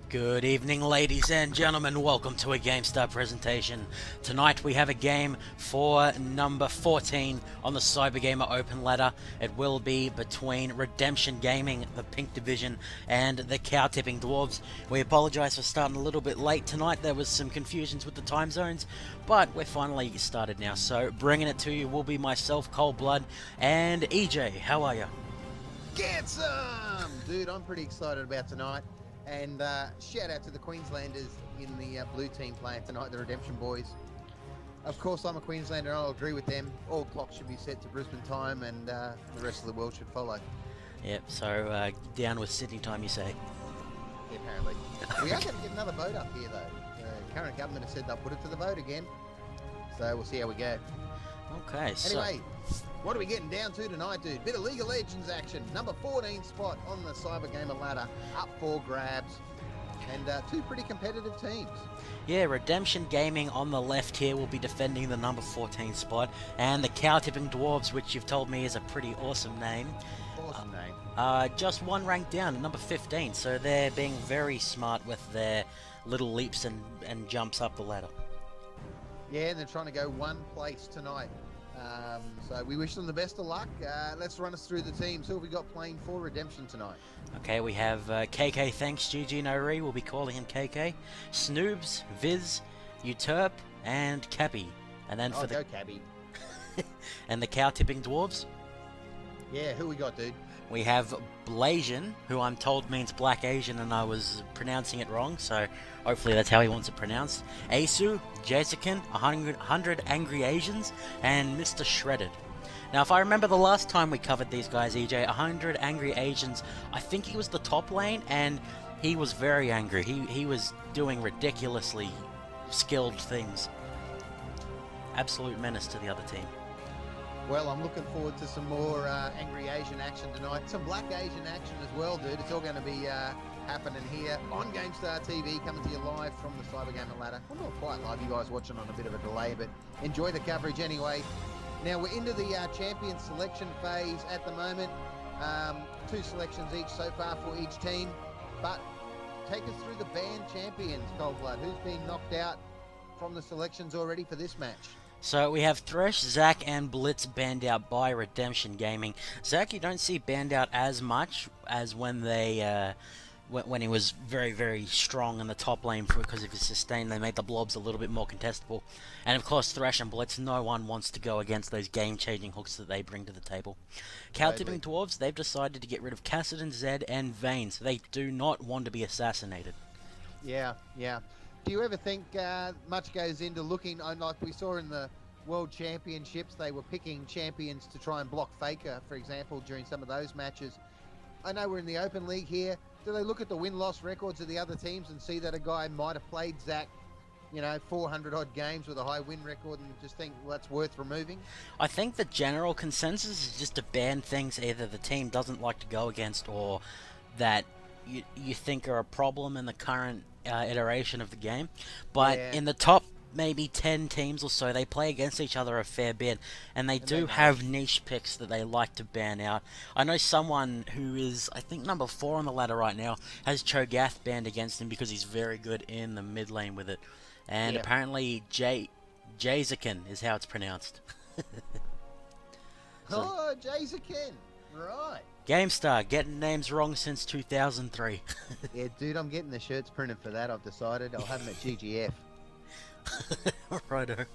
Good evening, ladies and gentlemen. Welcome to a GameStar presentation. Tonight we have a game for number 14 on the Cybergamer Open Ladder. It will be between Redemption Gaming, the Pink Division, and the Cow-Tipping Dwarves. We apologise for starting a little bit late tonight. There was some confusions with the time zones, but we're finally started now. So bringing it to you will be myself, Cold Blood, and EJ. How are you? Get some! Dude, I'm pretty excited about tonight. And shout out to the Queenslanders in the blue team playing tonight, the Redemption Boys. Of course, I'm a Queenslander and I'll agree with them. All clocks should be set to Brisbane time and the rest of the world should follow. Yep, so down with Sydney time, you say? Yeah, apparently. We are going to get another vote up here, though. The current government has said they'll put it to the vote again. So we'll see how we go. Okay, so... Anyway, what are we getting down to tonight, dude? Bit of League of Legends action. Number 14 spot on the Cybergamer ladder. Up for grabs. And two pretty competitive teams. Yeah, Redemption Gaming on the left here will be defending the number 14 spot. And the Cow-Tipping Dwarves, which you've told me is a pretty awesome name. Awesome name. Just one rank down, number 15. So they're being very smart with their little leaps and jumps up the ladder. Yeah, and they're trying to go one place tonight. So we wish them the best of luck. Let's run us through the teams. Who have we got playing for Redemption tonight? Okay, we have KK Thanks, GG No Re, we'll be calling him KK. Snoobs, Viz, Uterp, and Cappy. And then for go Cabby. and the Cow-Tipping Dwarves, Yeah, who we got, dude? we have Blasian, who I'm told means Black Asian, and I was pronouncing it wrong, so hopefully that's how he wants it pronounced. Asu, Jazikin, 100 Angry Asians, and Mr. Shredded. Now, if I remember the last time we covered these guys, EJ, 100 Angry Asians, I think he was the top lane, and he was very angry. He was doing ridiculously skilled things. Absolute menace to the other team. Well, I'm looking forward to some more Angry Asian action tonight. Some Black Asian action as well, dude. It's all going to be happening here on GameStar TV, coming to you live from the Cybergamer ladder. Well, not quite live, you guys watching on a bit of a delay, but enjoy the coverage anyway. Now, we're into the champion selection phase at the moment. Two selections each so far for each team. But take us through the banned champions, Cold Blood. Who's been knocked out from the selections already for this match? So we have Thresh, Zac, and Blitz banned out by Redemption Gaming. Zac, you don't see banned out as much as when they, when he was very, very strong in the top lane because of his sustain. They made the blobs a little bit more contestable. And of course, Thresh and Blitz, no one wants to go against those game-changing hooks that they bring to the table. Cow-Tipping Dwarves, they've decided to get rid of Kassadin, Zed, and Vayne, so they do not want to be assassinated. Yeah. Do you ever think much goes into looking, like we saw in the World Championships, they were picking champions to try and block Faker, for example, during some of those matches. I know we're in the Open League here. Do they look at the win-loss records of the other teams and see that a guy might have played Zac, 400-odd games with a high win record and just think, well, that's worth removing? I think the general consensus is just to ban things either the team doesn't like to go against or that you think are a problem in the current iteration of the game. But in the top maybe 10 teams or so, they play against each other a fair bit, and they do have niche picks that they like to ban out. I know someone who is, I think, number 4 on the ladder right now, has Cho'Gath banned against him because he's very good in the mid lane with it. And apparently Jazikin is how it's pronounced. Oh, Jazikin, right. GameStar, getting names wrong since 2003. Yeah, dude, I'm getting the shirts printed for that, I've decided. I'll have them at GGF. Righto.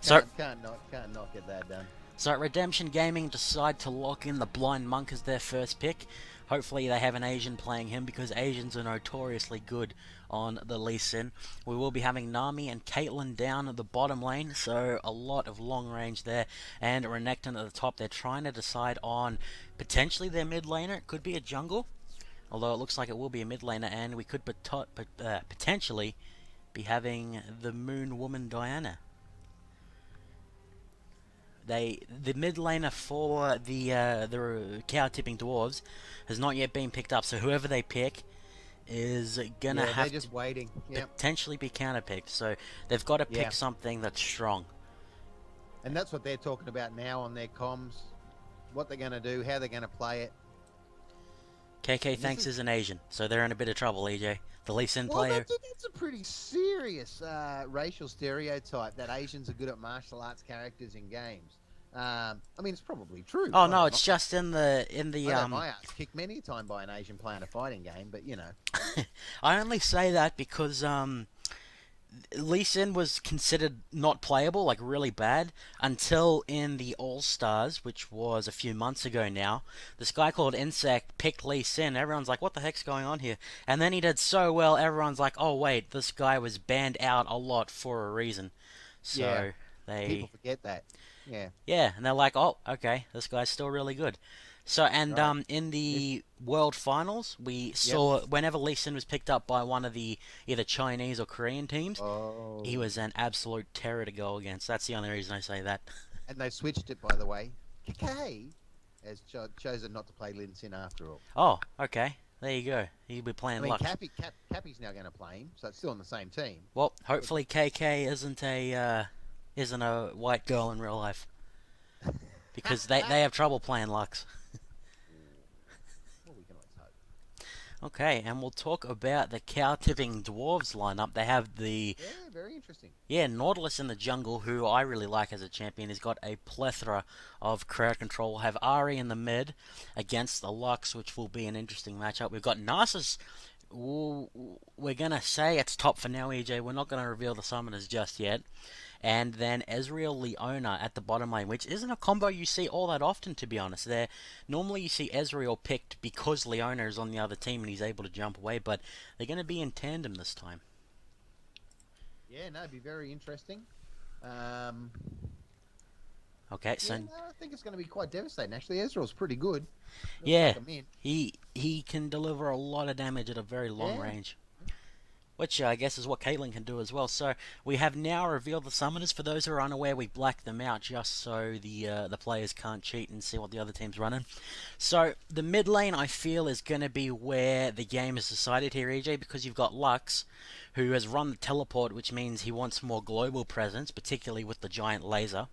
Can't not get that done. So Redemption Gaming decide to lock in the Blind Monk as their first pick. Hopefully they have an Asian playing him because Asians are notoriously good on the Lee Sin. We will be having Nami and Caitlyn down at the bottom lane, so a lot of long range there. And Renekton at the top. They're trying to decide on potentially their mid laner. It could be a jungle, although it looks like it will be a mid laner, and we could potentially be having the Moon Woman Diana. The mid laner for the Cow-Tipping Dwarves has not yet been picked up, so whoever they pick is gonna have just to waiting. potentially be counterpicked. So they've got to pick something that's strong. And that's what they're talking about now on their comms. What they're going to do, how they're going to play it. KK Thanks is an Asian, so they're in a bit of trouble, EJ. The Lee Sin Well, player. that's a pretty serious racial stereotype that Asians are good at martial arts characters in games. I mean, it's probably true. Oh no, it's just in the I've had my ass kicked many a time by an Asian player in a fighting game, but you know. I only say that because Lee Sin was considered not playable, like really bad, until in the All Stars, which was a few months ago now. This guy called Insect picked Lee Sin. Everyone's like, what the heck's going on here? And then he did so well, everyone's like, oh wait, this guy was banned out a lot for a reason. Yeah, So people they, forget that. Yeah, yeah, and they're like, oh, okay, this guy's still really good. So and right. in Yes. the World Finals, we Yep. saw whenever Lee Sin was picked up by one of the either Chinese or Korean teams, he Oh, was an absolute terror to go against. That's the only reason I say that. and they switched it, by the way. KK has chosen not to play Lin Sin after all. Oh, okay. There you go. He'll be I playing mean, Lux. Cappy's now going to play him, so it's still on the same team. Well, But hopefully KK isn't a white girl in real life because they have trouble playing Lux. well, we can always hope. Okay, and we'll talk about the cow tipping dwarves lineup. They have the Yeah, very interesting. Nautilus in the jungle, who I really like as a champion. He's got a plethora of crowd control. We'll have Ari in the mid against the Lux, which will be an interesting matchup. We've got Narcissus. We're going to say it's top for now, EJ. We're not going to reveal the summoners just yet. And then Ezreal Leona at the bottom lane, which isn't a combo you see all that often, to be honest. There, normally you see Ezreal picked because Leona is on the other team and he's able to jump away, but they're going to be in tandem this time. Yeah, no, it'd be very interesting. Um, Okay, so yeah, no, I think it's going to be quite devastating. Actually, Ezreal's pretty good. Looks yeah, like a mint. he can deliver a lot of damage at a very long Yeah. range, which I guess is what Caitlyn can do as well. So we have now revealed the summoners. For those who are unaware, we blacked them out just so the players can't cheat and see what the other team's running. So the mid lane, I feel, is going to be where the game is decided here, EJ, because you've got Lux, who has run the teleport, which means he wants more global presence, particularly with the giant laser.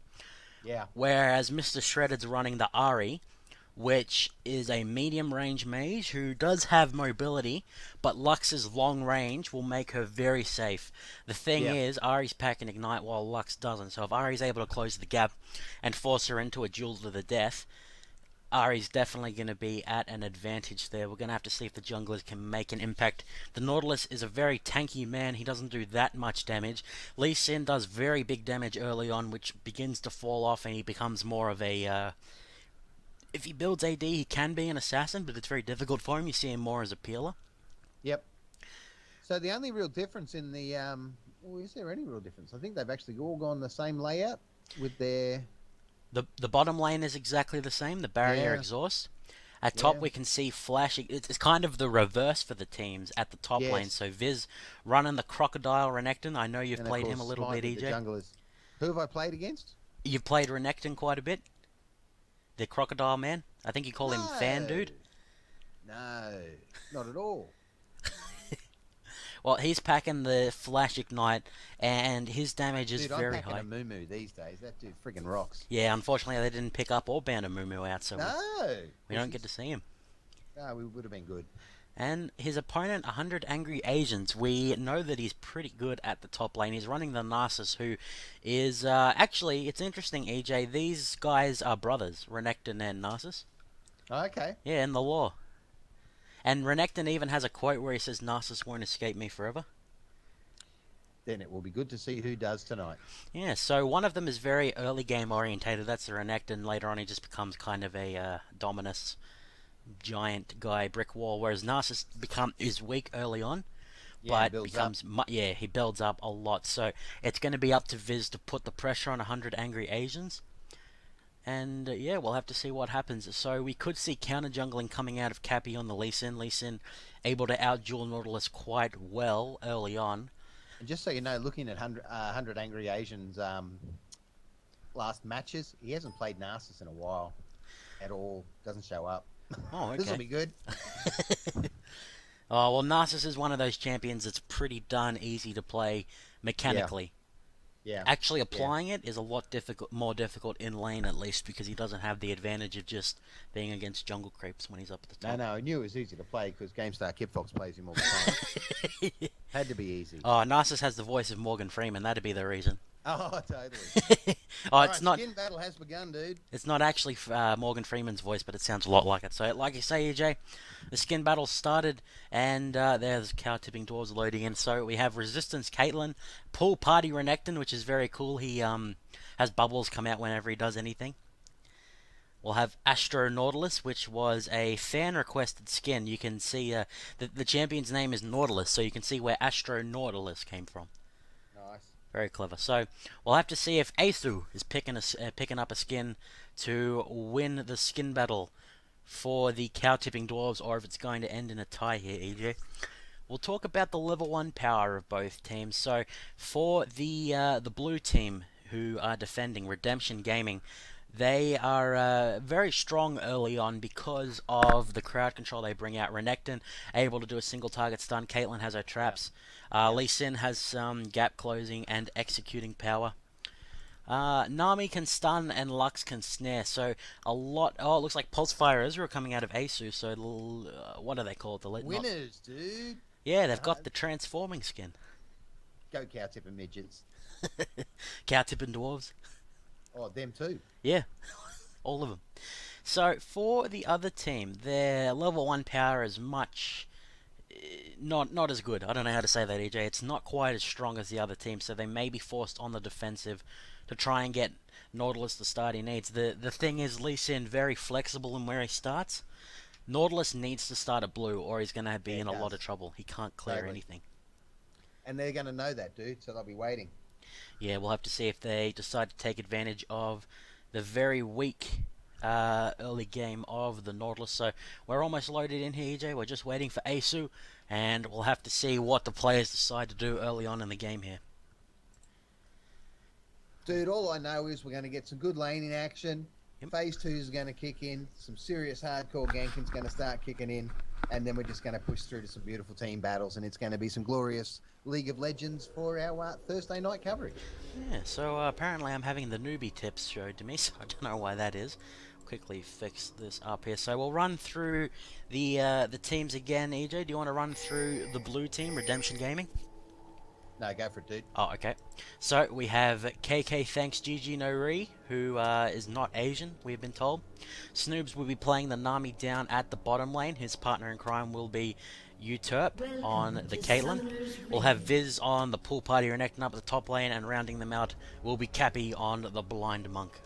Yeah. Whereas Mr. Shredded's running the Ari, which is a medium range mage who does have mobility, but Lux's long range will make her very safe. The thing Yeah. is, Ari's packing Ignite while Lux doesn't, so if Ari's able to close the gap and force her into a duel to the death, Ari's definitely going to be at an advantage there. We're going to have to see if the junglers can make an impact. The Nautilus is a very tanky man. He doesn't do that much damage. Lee Sin does very big damage early on, which begins to fall off, and he becomes more of a... if he builds AD, he can be an assassin, but it's very difficult for him. You see him more as a peeler. Yep. So the only real difference in the well, is there any real difference? I think they've actually all gone the same layout with their The bottom lane is exactly the same, the barrier Yeah. exhaust. At top, Yeah. we can see flashing. It's kind of the reverse for the teams at the top lane. Yes. So Viz running the Crocodile Renekton. I know you've and of played course him a little Smite bit, with the EJ. junglers. Who have I played against? You've played Renekton quite a bit. The Crocodile Man. I think you call him Fan Dude. No, not at all. Well, he's packing the Flash Ignite, and his damage is Dude, very I'm packing high. a moo these days. That dude friggin' rocks. Yeah, unfortunately, they didn't pick up or ban a Moo out, so No, we don't get to see him. No, we would have been good. And his opponent, 100 Angry Asians, we know that he's pretty good at the top lane. He's running the Narcissus, who is, actually, it's interesting, EJ, these guys are brothers, Renekton and Narcissus. Okay. Yeah, in the lore. And Renekton even has a quote where he says, Narcissus won't escape me forever. Then it will be good to see who does tonight. Yeah, so one of them is very early game orientated, that's the Renekton. Later on he just becomes kind of a Dominus giant guy, brick wall, whereas Narcissus is weak early on, Yeah, but becomes he builds up a lot. So it's going to be up to Viz to put the pressure on 100 Angry Asians. And yeah, we'll have to see what happens. So we could see counter jungling coming out of Cappy on the Lee Sin. Lee Sin able to out-duel Nautilus quite well early on. And just so you know, looking at 100 Angry Asians last matches, he hasn't played Narcissus in a while at all. Doesn't show up. Oh, This will okay. be good. Oh, well, Narcissus is one of those champions that's pretty darn easy to play mechanically. Yeah. Actually Yeah. applying it is a lot more difficult in lane at least, because he doesn't have the advantage of just being against jungle creeps when he's up at the No, top. no, I knew it was easy to play because GameStar Kid Fox plays him all the time. Had to be easy. Oh, Narcissus has the voice of Morgan Freeman. That'd be the reason. Oh, totally. Oh, All it's right, not. skin battle has begun, dude. It's not actually Morgan Freeman's voice, but it sounds a lot like it. So, like you say, EJ, the skin battle started, and there's cow tipping dwarves loading in. So we have Resistance Caitlyn, Pool Party Renekton, which is very cool. He has bubbles come out whenever he does anything. We'll have Astro Nautilus, which was a fan requested skin. You can see the champion's name is Nautilus, so you can see where Astro Nautilus came from. Nice. Very clever. So we'll have to see if Aethu is picking up a skin to win the skin battle for the cow tipping dwarves, or if it's going to end in a tie here, EJ. We'll talk about the level 1 power of both teams. So for the blue team, who are defending, Redemption Gaming, they are very strong early on because of the crowd control they bring out. Renekton able to do a single target stun. Caitlyn has her traps. Lee Sin has some gap closing and executing power. Nami can stun and Lux can snare. So a lot. Oh, it looks like Pulsefire Ezreal are coming out of Asu. So what do they call it? Winners, dude. Yeah, they've got the transforming skin. Go cow tipper midgets. Cow tipping dwarves. Oh, them too. Yeah, all of them. So for the other team, their level 1 power is much not as good. I don't know how to say that, EJ. It's not quite as strong as the other team, so they may be forced on the defensive to try and get Nautilus the start he needs. The thing is, Lee Sin very flexible in where he starts. Nautilus needs to start at blue, or he's going to be in a lot of trouble. He can't clear anything. And they're going to know that, dude, so they'll be waiting. Yeah, we'll have to see if they decide to take advantage of the very weak early game of the Nautilus. So we're almost loaded in here, EJ. We're just waiting for Asu, and we'll have to see what the players decide to do early on in the game here. Dude, all I know is we're going to get some good laning action. Yep. Phase 2 is going to kick in. Some serious hardcore ganking's going to start kicking in. And then we're just going to push through to some beautiful team battles. And it's going to be some glorious League of Legends for our Thursday night coverage. Yeah, so apparently I'm having the newbie tips showed to me, so I don't know why that is. Quickly fix this up here. So we'll run through the teams again. EJ, do you want to run through the blue team, Redemption Gaming? No, go for it, dude. Oh, okay. So we have KK Thanks GG No Re, who is not Asian, we've been told. Snoobs will be playing the Nami down at the bottom lane. His partner in crime will be Uturp on the Caitlyn. We'll have Viz on the Pool Party Renekton up at the top lane, and rounding them out will be Cappy on the Blind Monk.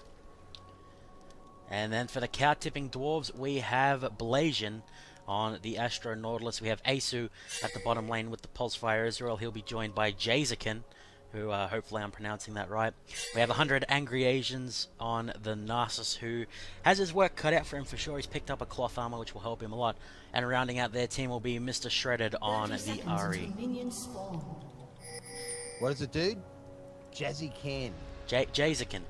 And then for the cow tipping dwarves, we have Blasian on the Astro Nautilus. We have Asu at the bottom lane with the Pulsefire Ezreal. He'll be joined by Jazakin, who hopefully I'm pronouncing that right. We have 100 Angry Asians on the Narcissus, who has his work cut out for him for sure. He's picked up a cloth armor, which will help him a lot. And rounding out their team will be Mr. Shredded on the Ari. What is it, dude? Jazzy Can. Jazakin.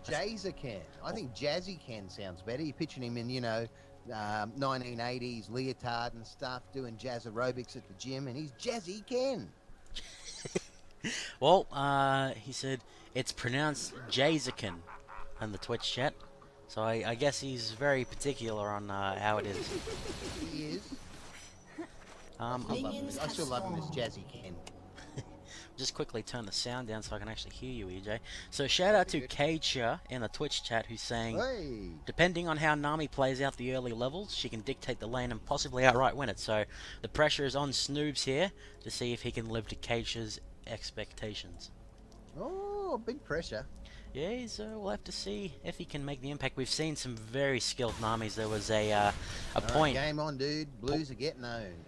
Jazakin. I think Jazzy Can sounds better. You're picturing him in, 1980s leotard and stuff, doing jazz aerobics at the gym, and he's Jazzy Ken. Well, he said it's pronounced Jazakin in the Twitch chat, so I guess he's very particular on how it is. He is. I still love him as Jazzy Ken. Just quickly turn the sound down so I can actually hear you, EJ. So shout out to Kacha in the Twitch chat, who's saying, Hey. depending on how Nami plays out the early levels, she can dictate the lane and possibly outright win it. So the pressure is on Snoobs here to see if he can live to Kacha's expectations. Oh, big pressure. Yeah, we'll have to see if he can make the impact. We've seen some very skilled Namis. There was a point. Game on, dude. Blues are getting owned.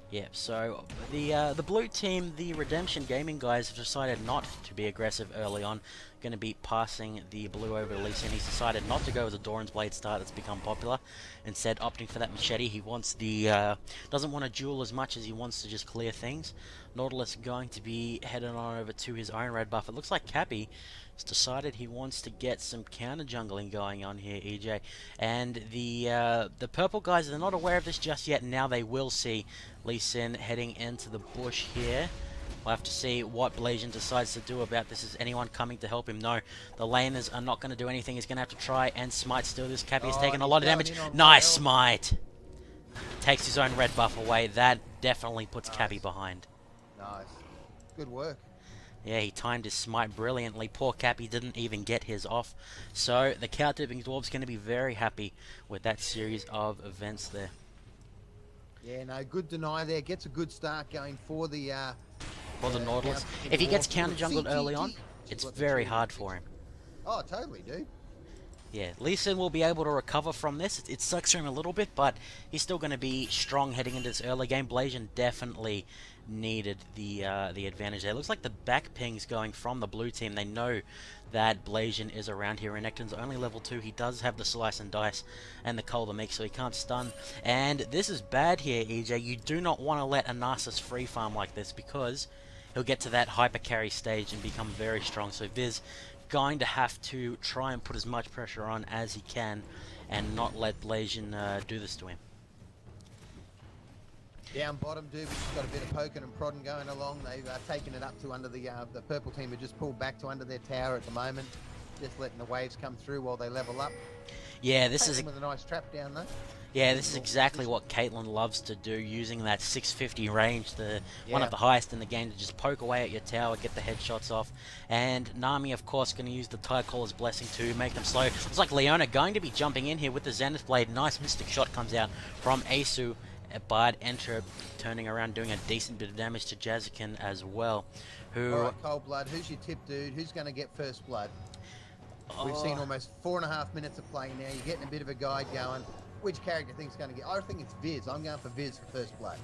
Yeah, so the blue team, the Redemption Gaming guys, have decided not to be aggressive early on. Going to be passing the blue over to Lee Sin. He's decided not to go with the Doran's Blade start that's become popular. Instead, opting for that machete. He wants doesn't want to duel as much as he wants to just clear things. Nautilus going to be heading on over to his own red buff. It looks like Cappy has decided he wants to get some counter jungling going on here, EJ. And the purple guys, they're not aware of this just yet. Now they will see Lee Sin heading into the bush here. We'll have to see what Blasian decides to do about this. Is anyone coming to help him? No. The laners are not going to do anything. He's going to have to try and smite still. This Cappy is taking a lot of damage. Nice smite! Takes his own red buff away. That definitely puts Cappy behind. Nice. Good work. Yeah, he timed his smite brilliantly. Poor Cappy didn't even get his off. So the cow-tipping Dwarfs going to be very happy with that series of events there. Yeah, no, good deny there. Gets a good start going for the Nautilus. If he gets counter-jungled early on, it's very hard for him. Oh, totally, dude. Yeah, Lee Sin will be able to recover from this. It sucks for him a little bit, but he's still going to be strong heading into this early game. Blasian definitely needed the advantage there. Looks like the back ping's going from the blue team. They know that Blasian is around here. Renekton's only level 2. He does have the slice and dice and the Colder Mix, so he can't stun. And this is bad here, EJ. You do not want to let a Narcissus free farm like this, because he'll get to that hyper carry stage and become very strong. So Viz going to have to try and put as much pressure on as he can and not let Blasian do this to him. Down bottom, dude, we've just got a bit of poking and prodding going along. They've taken it up to under the purple team have just pulled back to under their tower at the moment. Just letting the waves come through while they level up. Yeah, this is with a nice trap down though. Yeah, this is exactly what Caitlyn loves to do, using that 650 range, one of the highest in the game, to just poke away at your tower, get the headshots off. And Nami, of course, going to use the Tidecaller's Blessing to make them slow. Looks like Leona going to be jumping in here with the Zenith Blade. Nice Mystic Shot comes out from Asu. Bard Enter turning around, doing a decent bit of damage to Jazikin as well. Alright, Cold Blood, who's your tip, dude? Who's going to get first blood? We've seen almost 4.5 minutes of play now. You're getting a bit of a guide going. Which character think's going to get? I think it's Viz. I'm going for Viz for first blood.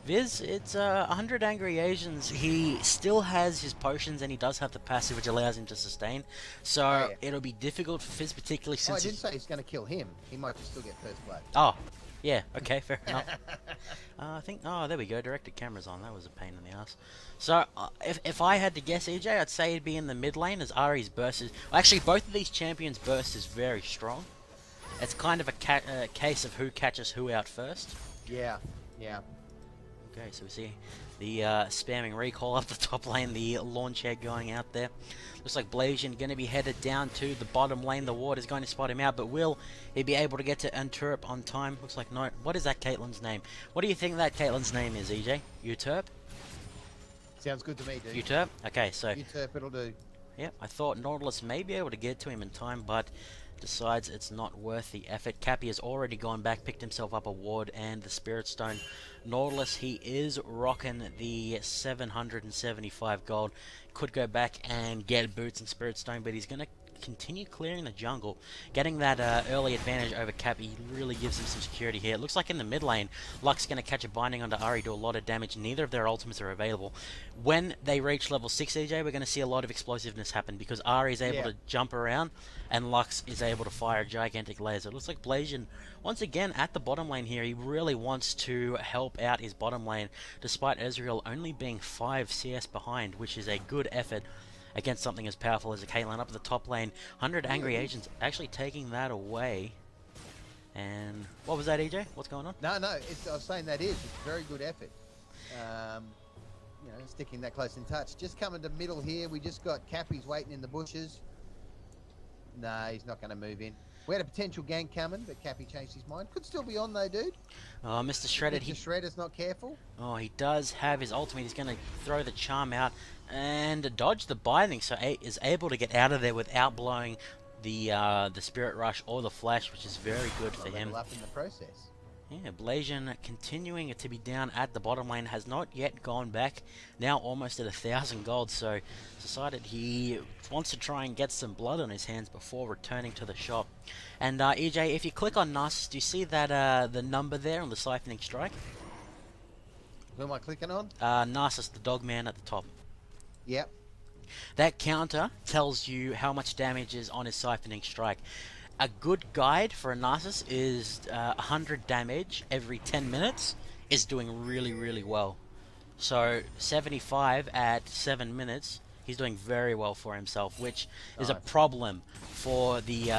Viz, it's 100 Angry Asians. He still has his potions, and he does have the passive, which allows him to sustain. So it'll be difficult for Viz, particularly since I didn't say he's going to kill him. He might just still get first blood. Oh, yeah, okay, fair enough. I think, oh, there we go, directed cameras on. That was a pain in the ass. So, if I had to guess, EJ, I'd say he'd be in the mid lane, as Ari's burst is... Well, actually, both of these champions' burst is very strong. It's kind of a case of who catches who out first. Yeah, yeah. Okay, so we see the spamming recall up the top lane, the launch head going out there. Looks like Blasian going to be headed down to the bottom lane. The ward is going to spot him out, but will he be able to get to Anturp on time? Looks like no. What is that Caitlyn's name? What do you think that Caitlyn's name is, EJ? Uturp? Sounds good to me, dude. Uturp? Okay, so... Uturp, it'll do. Yep, I thought Nautilus may be able to get to him in time, but decides it's not worth the effort. Cappy has already gone back, picked himself up a ward and the Spirit Stone. Nautilus, he is rocking the 775 gold. Could go back and get boots and Spirit Stone, but he's going to continue clearing the jungle. Getting that early advantage over Cappy really gives him some security here. It looks like in the mid lane, Luck's going to catch a binding onto Ahri, do a lot of damage. Neither of their ultimates are available. When they reach level 6, AJ, we're going to see a lot of explosiveness happen, because Ahri is able to jump around and Lux is able to fire a gigantic laser. It looks like Blasian, once again, at the bottom lane here. He really wants to help out his bottom lane, despite Ezreal only being 5 CS behind, which is a good effort against something as powerful as a Caitlyn. Up at the top lane, 100 Angry Agents actually taking that away. And what was that, EJ? What's going on? No, I was saying it's a very good effort. You know, sticking that close in touch. Just coming to middle here, we just got Cappy's waiting in the bushes. No, he's not going to move in. We had a potential gank coming, but Cappy changed his mind. Could still be on though, dude. Oh, Mr. Shredded. Mr. Shredder's not careful. Oh, he does have his ultimate. He's going to throw the charm out and dodge the binding, so is able to get out of there without blowing the Spirit Rush or the Flash, which is very good for him. Up in the process. Yeah, Blasian continuing to be down at the bottom lane, has not yet gone back, now almost at 1,000 gold, so decided he wants to try and get some blood on his hands before returning to the shop. And EJ, if you click on Narcissus, do you see that the number there on the Siphoning Strike? Who am I clicking on? Narcissus, the dog man at the top. Yep. That counter tells you how much damage is on his Siphoning Strike. A good guide for a Narcissus is 100 damage every 10 minutes is doing really, really well. So 75 at 7 minutes, he's doing very well for himself, which is a problem for the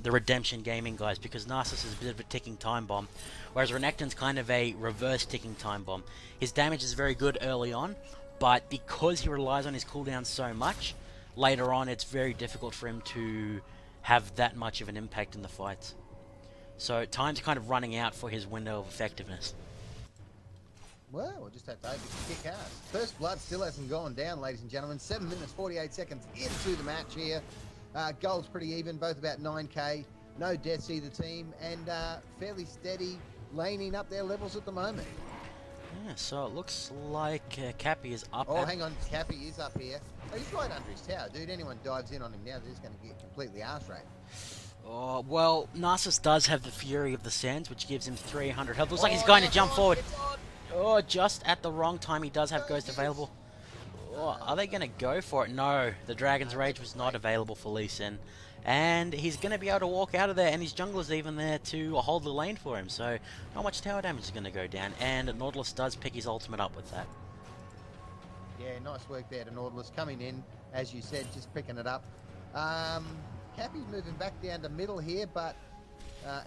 Redemption Gaming guys, because Narcissus is a bit of a ticking time bomb, whereas Renekton's kind of a reverse ticking time bomb. His damage is very good early on, but because he relies on his cooldown so much, later on it's very difficult for him to have that much of an impact in the fights. So time's kind of running out for his window of effectiveness. Well, we'll just have to hope he can kick ass. First blood still hasn't gone down, ladies and gentlemen. 7 minutes, 48 seconds into the match here. Goals pretty even, both about 9k. No deaths either team, and fairly steady laning up their levels at the moment. Yeah, so it looks like Cappy is up. Oh, hang on, Cappy is up here. Oh, he's right under his tower, dude. Anyone dives in on him now, they're just going to get completely arse-raped. Oh, well, Narcissus does have the Fury of the Sands, which gives him 300 health. Looks like he's going to jump forward. Oh, just at the wrong time, he does have Ghost available. Oh, are they going to go for it? No, the Dragon's Rage was not available for Lee Sin. And he's going to be able to walk out of there, and his jungler's even there to hold the lane for him. So, not much tower damage is going to go down. And Nautilus does pick his ultimate up with that. Yeah, nice work there to Nautilus. Coming in, as you said, just picking it up. Cappy's moving back down the middle here, but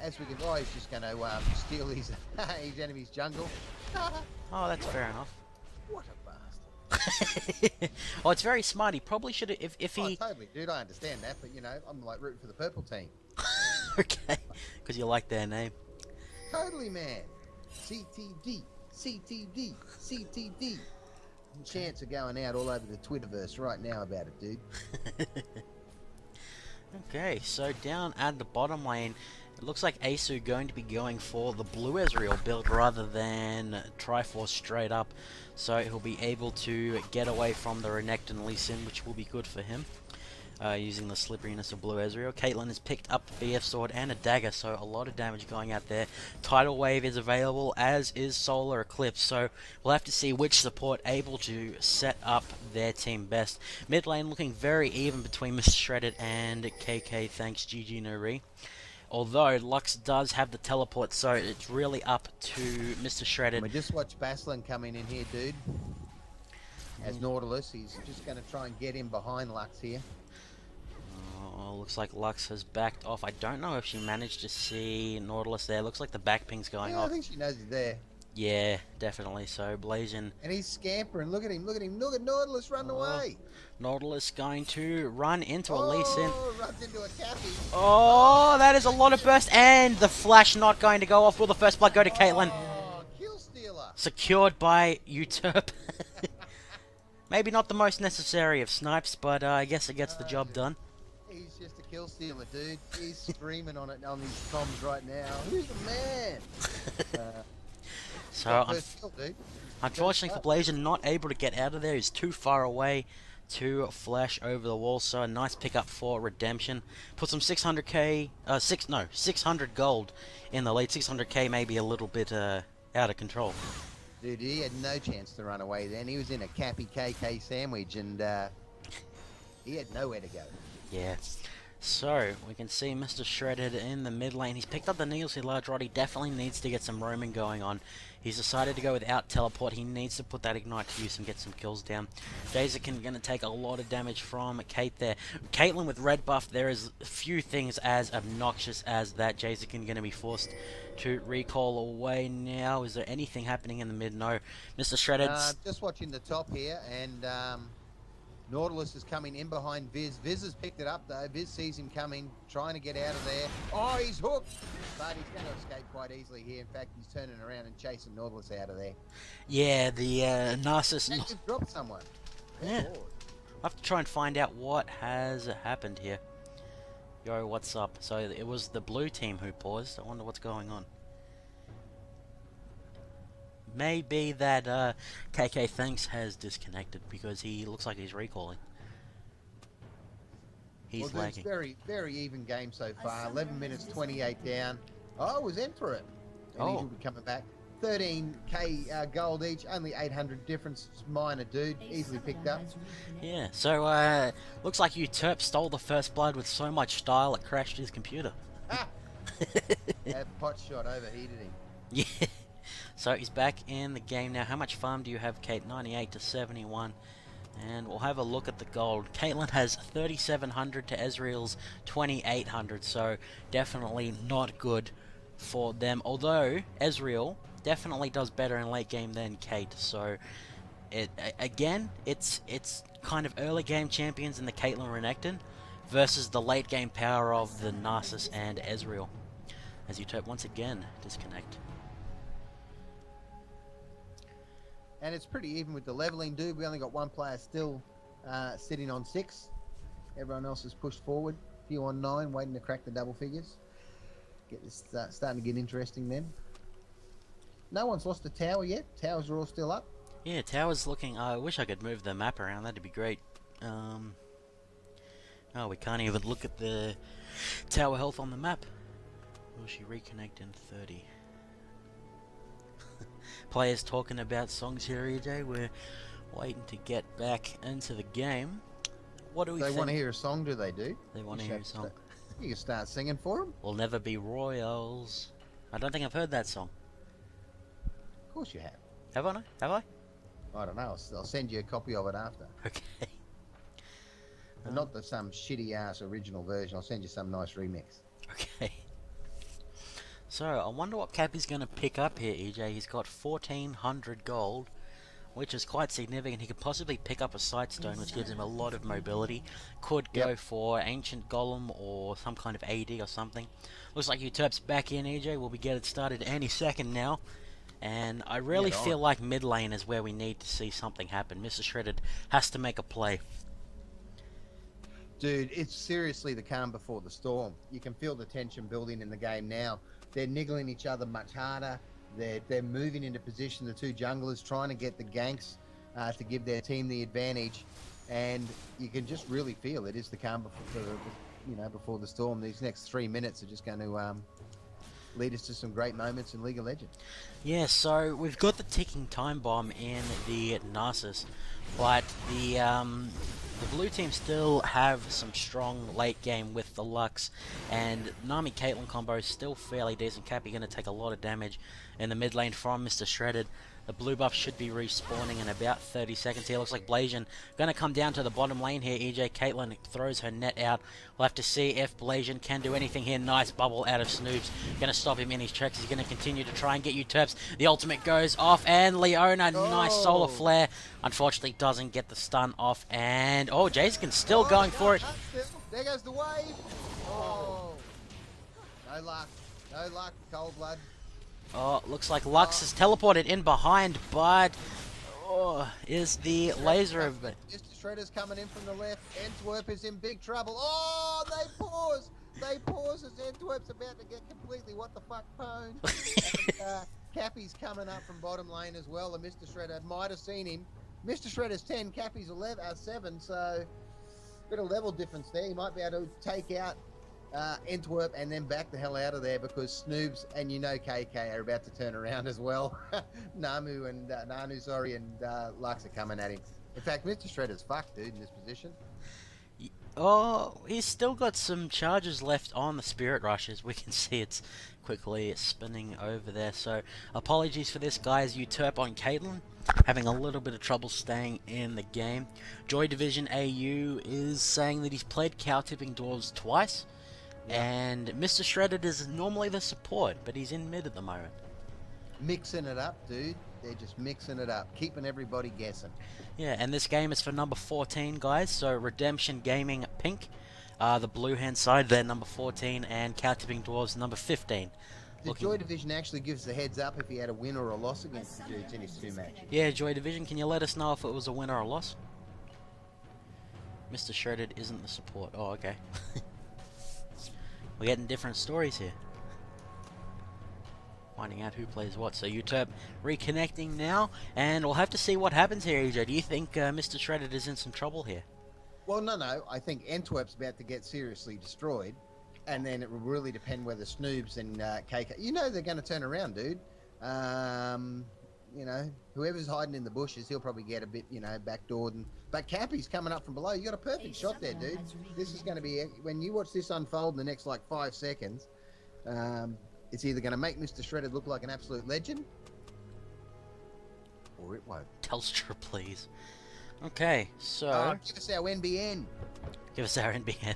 as we can... Oh, he's just going to steal his enemy's jungle. Oh, that's fair enough. What a bastard. Oh, it's very smart. He probably should have... If he... Oh, totally, dude. I understand that, but, you know, I'm like rooting for the purple team. Okay, because you like their name. Totally, man. CTD, CTD, CTD. Chants are going out all over the Twitterverse right now about it, dude. Okay, so down at the bottom lane, it looks like Asu going to be going for the blue Ezreal build rather than Triforce straight up. So he'll be able to get away from the Renekton Lee Sin, which will be good for him. Using the slipperiness of blue Ezreal. Caitlyn has picked up the BF Sword and a dagger, so a lot of damage going out there. Tidal Wave is available, as is Solar Eclipse, so we'll have to see which support able to set up their team best. Mid lane looking very even between Mr. Shredded and KK, thanks GG No Re. Although Lux does have the teleport, so it's really up to Mr. Shredded. We just watched Basslin coming in here, dude. As Nautilus, he's just going to try and get in behind Lux here. Oh, looks like Lux has backed off. I don't know if she managed to see Nautilus there. Looks like the back ping's going off. I think she knows he's there. Yeah, definitely. So Blasian... And he's scampering. Look at him, look at him. Look at Nautilus run away. Nautilus going to run into a Lee Sin. Oh, runs into a Cappy. Oh, that is a lot of burst. And the flash not going to go off. Will the first blood go to Caitlyn? Oh, kill stealer. Secured by Uturp. Maybe not the most necessary of snipes, but I guess it gets the job done. He's just a kill stealer, dude. He's screaming on it on his comms right now. Who's the man? So, unfortunately for Blasian, not able to get out of there. He's too far away to flash over the wall. So a nice pickup for Redemption. Put some 600k, 600 gold in the lead. 600k maybe a little bit out of control. Dude, he had no chance to run away then. He was in a Cappy KK sandwich and he had nowhere to go. Yeah. So, we can see Mr. Shredded in the mid lane. He's picked up the Needlessly Large Rod. He definitely needs to get some roaming going on. He's decided to go without teleport. He needs to put that Ignite to use and get some kills down. Jazekin going to take a lot of damage from Kate there. Caitlyn with red buff, there is few things as obnoxious as that. Jazekin going to be forced to recall away now. Is there anything happening in the mid? No. Mr. Shredded... just watching the top here, and Nautilus is coming in behind Viz. Viz has picked it up though. Viz sees him coming, trying to get out of there. Oh, he's hooked! But he's going to escape quite easily here. In fact, he's turning around and chasing Nautilus out of there. Yeah, the Narcissus... And you've dropped someone. Yeah. I'll have to try and find out what has happened here. Yo, what's up? So it was the blue team who paused. I wonder what's going on. Maybe that KK Thanks has disconnected because he looks like he's recalling. He's lagging. It's very, very even game so far. 11 minutes, 28 down. Oh, it was Emperor. And he'll be coming back. 13k gold each, only 800 difference. Minor, dude. Easily picked up. Yeah, so looks like Uturp stole the first blood with so much style it crashed his computer. Ah! That pot shot overheated him. Yeah. So he's back in the game now. How much farm do you have, Kate? 98 to 71. And we'll have a look at the gold. Caitlyn has 3,700 to Ezreal's 2,800. So definitely not good for them. Although Ezreal definitely does better in late game than Kate. So Again, it's kind of early game champions in the Caitlyn Renekton versus the late game power of the Narcissus and Ezreal. As Utop once again disconnect. And it's pretty even with the leveling, dude. We only got one player still sitting on 6. Everyone else has pushed forward. A few on 9, waiting to crack the double figures. Get this starting to get interesting then. No one's lost a tower yet. Towers are all still up. Yeah, towers looking. I wish I could move the map around. That'd be great. Oh, we can't even look at the tower health on the map. Will she reconnect in 30? Players talking about songs here, EJ. We're waiting to get back into the game. What do we think? They want to hear a song, do they, do? They want to hear a song. You can start singing for them. We'll never be royals. I don't think I've heard that song. Of course you have. Have I? Have I? I don't know. I'll send you a copy of it after. Okay. But not some shitty ass original version. I'll send you some nice remix. Okay. So, I wonder what Cappy's going to pick up here, EJ. He's got 1,400 gold, which is quite significant. He could possibly pick up a Sightstone, which gives him a lot of mobility. Could go for Ancient Golem or some kind of AD or something. Looks like Utop's back in, EJ. We'll be getting started any second now. And I really feel like mid lane is where we need to see something happen. Mr. Shredded has to make a play. Dude, it's seriously the calm before the storm. You can feel the tension building in the game now. They're niggling each other much harder. They're moving into position, the two junglers, trying to get the ganks to give their team the advantage. And you can just really feel it is the calm before the storm. These next 3 minutes are just going to lead us to some great moments in League of Legends. Yeah, so we've got the ticking time bomb in the Narcissus, but the blue team still have some strong late game with the Lux, and Nami Caitlyn combo is still fairly decent. Cappy going to take a lot of damage in the mid lane from Mr. Shredded. The blue buff should be respawning in about 30 seconds here. Looks like Blasian going to come down to the bottom lane here. EJ Caitlyn throws her net out. We'll have to see if Blasian can do anything here. Nice bubble out of Snoobs. Going to stop him in his tracks. He's going to continue to try and get Uterps. The ultimate goes off, and Leona, nice solar flare. Unfortunately, doesn't get the stun off. And, Jason still going for it. There goes the wave. Oh. No luck. No luck, Cold Blood. Oh, looks like Lux is teleported in behind, but is the laser of it? Mr. Shredder's coming in from the left. Antwerp is in big trouble. Oh, they pause. They pause as Antwerp's about to get completely what the fuck pwned. And Cappy's coming up from bottom lane as well, and Mr. Shredder might have seen him. Mr. Shredder's 10, Cappy's 7, so bit of level difference there. He might be able to take out Antwerp and then back the hell out of there, because Snoobs and KK are about to turn around as well. Nanu and Lux are coming at him. In fact, Mr. Shredder's fucked, dude, in this position. Oh, he's still got some charges left on the Spirit Rush, as we can see it's quickly spinning over there. So apologies for this, guys. Uterp on Caitlyn, having a little bit of trouble staying in the game. Joy Division AU is saying that he's played Cow Tipping Dwarves twice. And Mr. Shredded is normally the support, but he's in mid at the moment. Mixing it up, dude. They're just mixing it up, keeping everybody guessing. Yeah, and this game is for number 14, guys. So Redemption Gaming pink, the blue hand side, they're number 14, and Cow Tipping Dwarves number 15. The Joy Division actually gives the heads up if he had a win or a loss against the dudes in his 2 matches. Yeah, Joy Division, can you let us know if it was a win or a loss? Mr. Shredded isn't the support. Oh, okay. We're getting different stories here. Finding out who plays what. So Uterp reconnecting now, and we'll have to see what happens here, EJ. Do you think Mr. Shredded is in some trouble here? Well, no. I think Antwerp's about to get seriously destroyed, and then it will really depend whether Snoobs and KK... they're going to turn around, dude. Whoever's hiding in the bushes, he'll probably get a bit, backdoored. But Cappy's coming up from below. You got a perfect shot there, dude. This is going to be, when you watch this unfold in the next 5 seconds, it's either going to make Mr. Shredded look like an absolute legend, or it won't. Telstra, please. Okay, so... give us our NBN. Give us our NBN.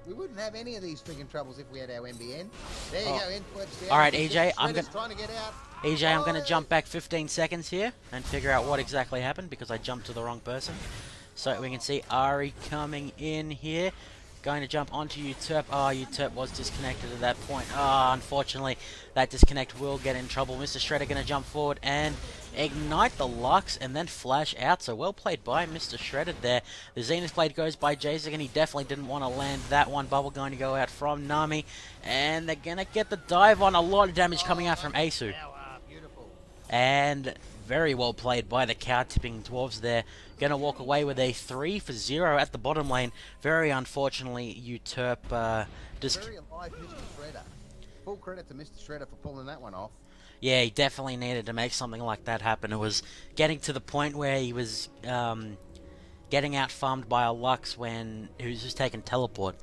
We wouldn't have any of these freaking troubles if we had our NBN. There you go, Antwerp's down. Alright, AJ, I'm going to... trying to get out. EJ, I'm going to jump back 15 seconds here and figure out what exactly happened because I jumped to the wrong person. So we can see Ari coming in here. Going to jump onto Uterp. Oh, Uterp was disconnected at that point. Oh, unfortunately, that disconnect will get in trouble. Mr. Shredder going to jump forward and ignite the Lux and then flash out. So well played by Mr. Shredder there. The Zenith Blade goes by Jazik, and he definitely didn't want to land that one. Bubble going to go out from Nami. And they're going to get the dive on. A lot of damage coming out from Asu. And very well played by the cow-tipping Dwarves there. Going to walk away with a 3-for-0 at the bottom lane. Very unfortunately, Uterp Very alive, Mr. Shredder. Full credit to Mr. Shredder for pulling that one off. Yeah, he definitely needed to make something like that happen. It was getting to the point where he was getting out-farmed by a Lux when he was just taking teleport.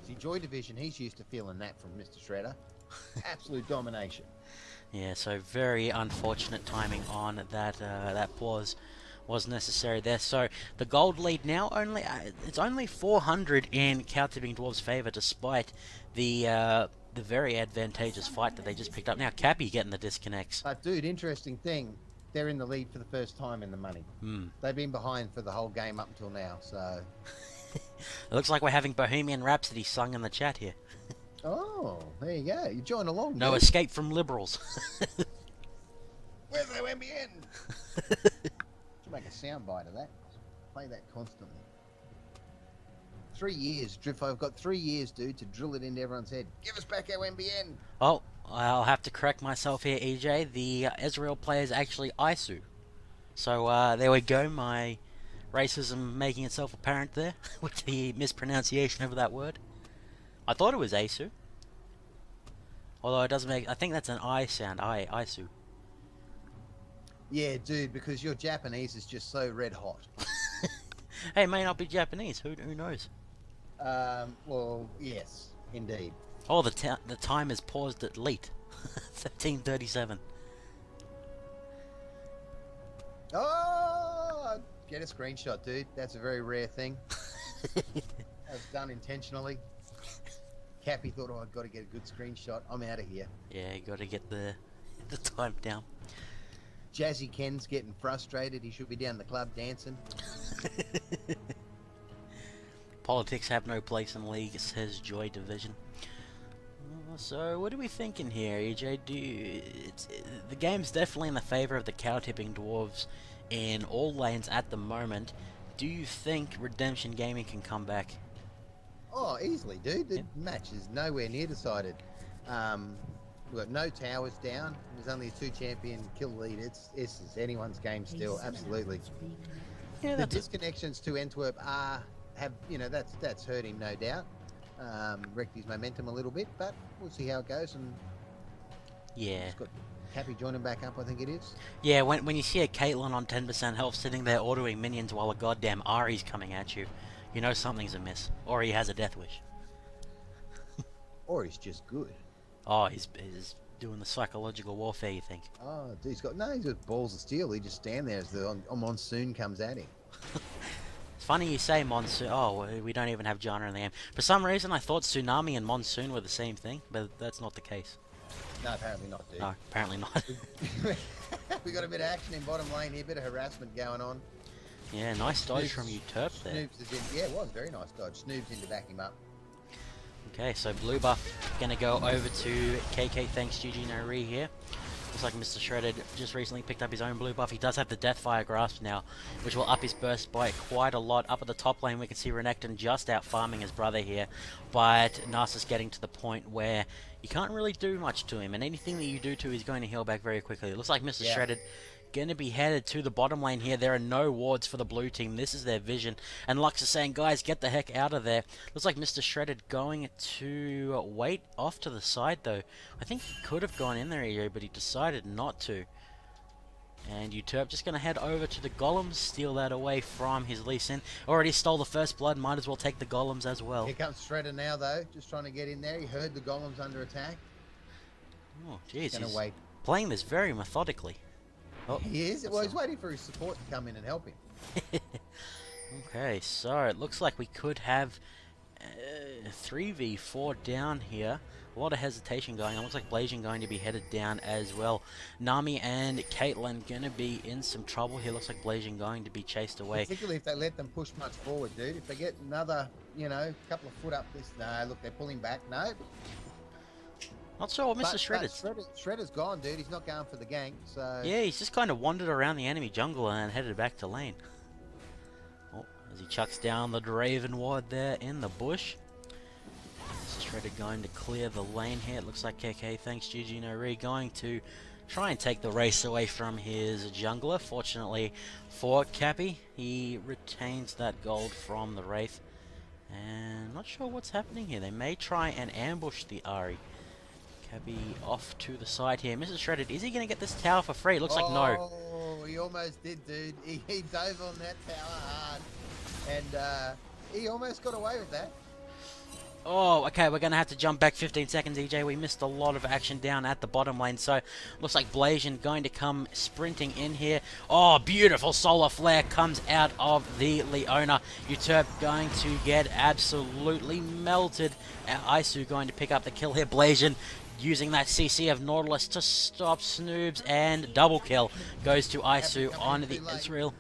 See, Joy Division, he's used to feeling that from Mr. Shredder. Absolute domination. Yeah, so very unfortunate timing on that. That pause was necessary there. So the gold lead now it's only 400 in cow-tipping Dwarves' favour, despite the very advantageous fight that they just picked up. Now Cappy getting the disconnects. But dude, interesting thing, they're in the lead for the first time in the money. They've been behind for the whole game up until now. So it looks like we're having Bohemian Rhapsody sung in the chat here. Oh, there you go. You join along. No dude. escape from liberals. Where's the MBN? Should make a soundbite of that. Play that constantly. 3 years, Drift. I've got 3 years, dude, to drill it into everyone's head. Give us back our MBN. Oh, I'll have to correct myself here, EJ. The Ezreal player is actually Isu. So there we go. My racism making itself apparent there with the mispronunciation of that word. I thought it was Asu. Although it doesn't make... I think that's an I sound. Isu. Yeah, dude, because your Japanese is just so red hot. Hey, it may not be Japanese. Who knows? Well, yes, indeed. Oh, the time is paused at late. 13:37. Oh, get a screenshot, dude. That's a very rare thing. That's done intentionally. Cappy thought, oh, I've got to get a good screenshot. I'm out of here. Yeah, you got to get the time down. Jazzy Ken's getting frustrated. He should be down the club dancing. Politics have no place in League, says Joy Division. So, what are we thinking here, EJ? The game's definitely in the favour of the cow-tipping Dwarves in all lanes at the moment. Do you think Redemption Gaming can come back? Oh, easily, dude. The match is nowhere near decided. We've got no towers down. There's only a 2-champion kill lead. It's anyone's game still, absolutely. Yeah, the disconnections to Antwerp that's hurt him, no doubt. Wrecked his momentum a little bit, but we'll see how it goes. And yeah, it's got Cappy joining back up, I think it is. Yeah, when you see a Caitlyn on 10% health sitting there ordering minions while a goddamn Ari's coming at you, you know something's amiss. Or he has a death wish. Or he's just good. Oh, he's doing the psychological warfare, you think? Oh, dude, he's got balls of steel. He just stand there as the monsoon comes at him. It's funny you say monsoon. Oh, we don't even have Janna in the game. For some reason, I thought tsunami and monsoon were the same thing, but that's not the case. No, apparently not, dude. No, apparently not. We got a bit of action in bottom lane here, a bit of harassment going on. Yeah, nice dodge from you, Terp, there. Snoobs is in. Yeah, it was very nice dodge. Snoobs in to back him up. Okay, so blue buff gonna go over to KK. Thanks, GG No Re here. Looks like Mr. Shredded just recently picked up his own blue buff. He does have the Deathfire Grasp now, which will up his burst by quite a lot. Up at the top lane, we can see Renekton just out farming his brother here, but Narcissus getting to the point where you can't really do much to him, and anything that you do to, he's going to heal back very quickly. It looks like Mr. Shredded going to be headed to the bottom lane here. There are no wards for the blue team. This is their vision. And Lux is saying, guys, get the heck out of there. Looks like Mr. Shredded going to wait off to the side, though. I think he could have gone in there here, but he decided not to. And Uterp just going to head over to the golems, steal that away from his Lee Sin. Already stole the first blood, might as well take the golems as well. Here comes Shredder now, though, just trying to get in there. He heard the golems under attack. Oh, jeez, he's wait. Playing this very methodically. Oh, he is? Well, he's waiting for his support to come in and help him. Okay, so it looks like we could have 3v4 down here. A lot of hesitation going on. Looks like Blasian going to be headed down as well. Nami and Caitlyn going to be in some trouble here. Looks like Blasian going to be chased away. Particularly if they let them push much forward, dude. If they get another, you know, couple of foot up this... No, look, they're pulling back. No. Not sure what Mr. Shredder's... Shredder's gone, dude. He's not going for the gank, so... Yeah, he's just kind of wandered around the enemy jungle and headed back to lane. Oh, as he chucks down the Draven ward there in the bush. Shredder going to clear the lane here. It looks like KK, thanks GG No Re, going to try and take the race away from his jungler. Fortunately for Cappy, he retains that gold from the Wraith. And not sure what's happening here. They may try and ambush the Ahri. Cappy off to the side here. Mrs. Shredded, is he going to get this tower for free? Looks like no. Oh, he almost did, dude. He dove on that tower hard. And he almost got away with that. Oh, okay, we're going to have to jump back 15 seconds, EJ. We missed a lot of action down at the bottom lane, so looks like Blasian going to come sprinting in here. Oh, beautiful solar flare comes out of the Leona. Uturp going to get absolutely melted. Isu going to pick up the kill here. Blasian using that CC of Nautilus to stop Snoobs, and double kill goes to Isu on the Israel.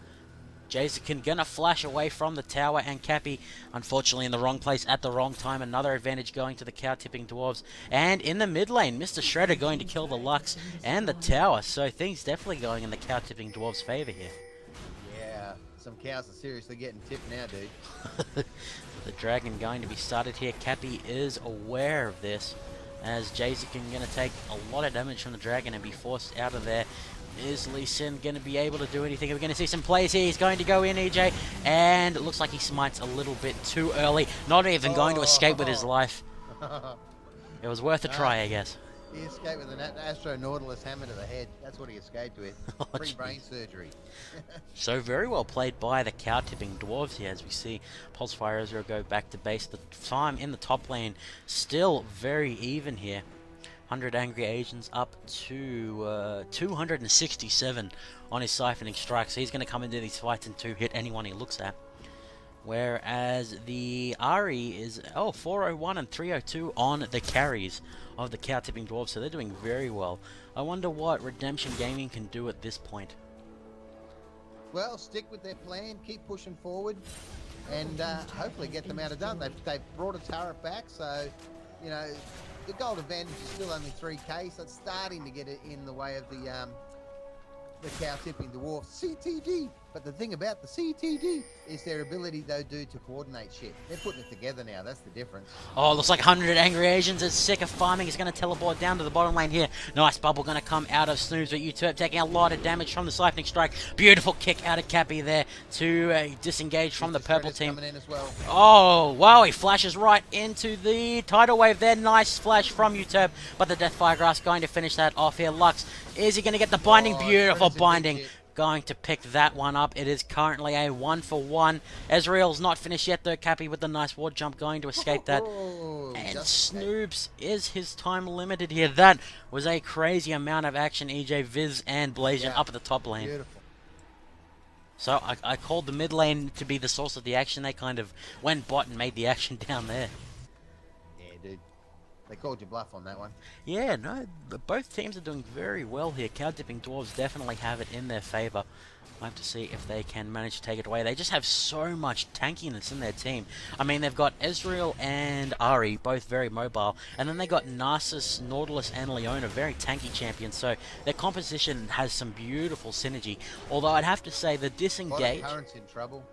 Jason gonna flash away from the tower, and Cappy, unfortunately in the wrong place at the wrong time. Another advantage going to the cow-tipping Dwarves. And in the mid lane, Mr. Shredder going to kill the Lux and the tower. So things definitely going in the cow-tipping Dwarves' favor here. Yeah, some cows are seriously getting tipped now, dude. The dragon going to be started here. Cappy is aware of this, as Jason going to take a lot of damage from the dragon and be forced out of there. Is Lee Sin going to be able to do anything? We're going to see some plays here. He's going to go in, EJ, and it looks like he smites a little bit too early. Not even going to escape with his life. It was worth a try, I guess. He escaped with an Astro Nautilus hammer to the head. That's what he escaped with. Free brain surgery. So very well played by the cow-tipping Dwarves here, as we see Pulsefire Ezreal go back to base. The time in the top lane still very even here. 100 angry agents up to 267 on his siphoning strike. So he's going to come into these fights and two-hit anyone he looks at. Whereas the Ahri is 401 and 302 on the carries of the cow-tipping Dwarves. So they're doing very well. I wonder what Redemption Gaming can do at this point. Well, stick with their plan, keep pushing forward, and hopefully get them out of done. They've brought a turret back, so, you know, the gold advantage is still only 3k, so it's starting to get it in the way of the cow-tipping Dwarfs CTD. But the thing about the CTD is their ability, though, dude, to coordinate shit. They're putting it together now. That's the difference. Oh, looks like 100 Angry Asians is sick of farming. He's going to teleport down to the bottom lane here. Nice bubble going to come out of Snooze, but Uturp taking a lot of damage from the Siphoning Strike. Beautiful kick out of Cappy there to disengage from the purple team. Coming in as well. Oh, wow, he flashes right into the tidal wave there. Nice flash from Uturp, but the Deathfire Grass going to finish that off here. Lux, is he going to get the binding? Beautiful binding. Going to pick that one up. It is currently a 1-for-1. Ezreal's not finished yet though. Cappy with the nice ward jump going to escape that. And Snoobs, is his time limited here? That was a crazy amount of action. EJ, Viz, and Blasian up at the top lane. Beautiful. So I called the mid lane to be the source of the action. They kind of went bot and made the action down there. Yeah, dude. They called you bluff on that one. Yeah, no, both teams are doing very well here. Cow-dipping Dwarves definitely have it in their favor. We'll have to see if they can manage to take it away. They just have so much tankiness in their team. I mean, they've got Ezreal and Ahri, both very mobile. And then they got Narcissus, Nautilus, and Leona, very tanky champions. So their composition has some beautiful synergy. Although I'd have to say the disengage... Current's in trouble.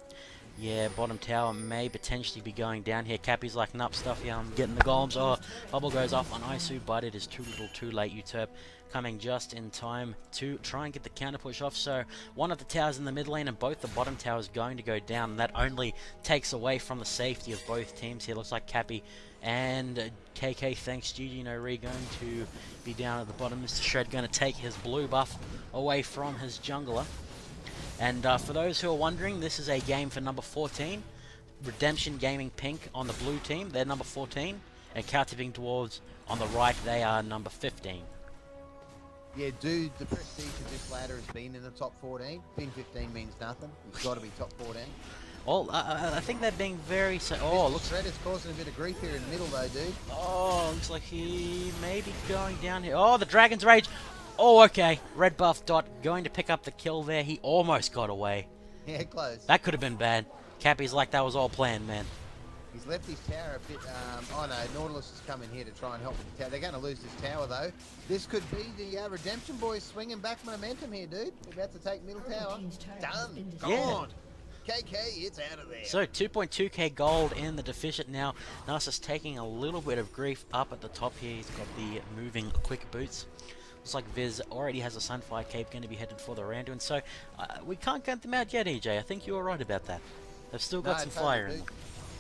Yeah, bottom tower may potentially be going down here. Cappy's like, nup stuff here, I'm getting the golems. Oh, bubble goes off on Isu, but it is too little too late. Uturp coming just in time to try and get the counter push off. So one of the towers in the mid lane and both the bottom towers going to go down. And that only takes away from the safety of both teams here. Looks like Cappy and KK, thanks GG No Re, going to be down at the bottom. Mr. Shred going to take his blue buff away from his jungler. And for those who are wondering, this is a game for number 14. Redemption Gaming Pink on the blue team, they're number 14. And Cow-Tipping Dwarves on the right, they are number 15. Yeah, dude, the prestige of this ladder has been in the top 14. Pin 15 means nothing. You've got to be top 14. Oh, I think they're being very... Oh, looks... Shredder's causing a bit of grief here in the middle, though, dude. Oh, looks like he may be going down here. Oh, the Dragon's Rage. Oh, okay. Red buff Dot going to pick up the kill there. He almost got away. Yeah, close. That could have been bad. Cappy's like, that was all planned, man. He's left his tower a bit... oh, no, Nautilus has come in here to try and help with the tower. They're going to lose this tower, though. This could be the Redemption boys swinging back momentum here, dude. They're about to take middle tower. Done. Gone. KK, it's out of there. So 2.2k gold in the deficient now. Narcissus taking a little bit of grief up at the top here. He's got the moving quick boots. Looks like Viz already has a Sunfire Cape, going to be headed for the Randuin. So we can't count them out yet, EJ. I think you were right about that. They've still got some fire in them.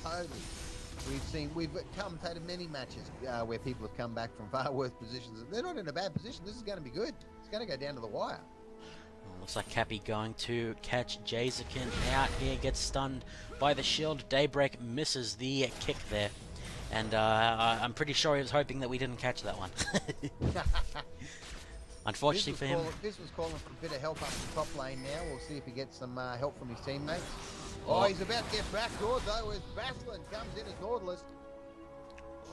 Totally. We've commentated many matches where people have come back from far worse positions. They're not in a bad position. This is going to be good. It's going to go down to the wire. Looks like Cappy going to catch Jazekin out here, gets stunned by the shield. Daybreak misses the kick there. And I'm pretty sure he was hoping that we didn't catch that one. Unfortunately for him. This was calling for a bit of help up the top lane now. We'll see if he gets some help from his teammates. Oh, he's about to get backdoored though as Bastlin comes in as Nautilus.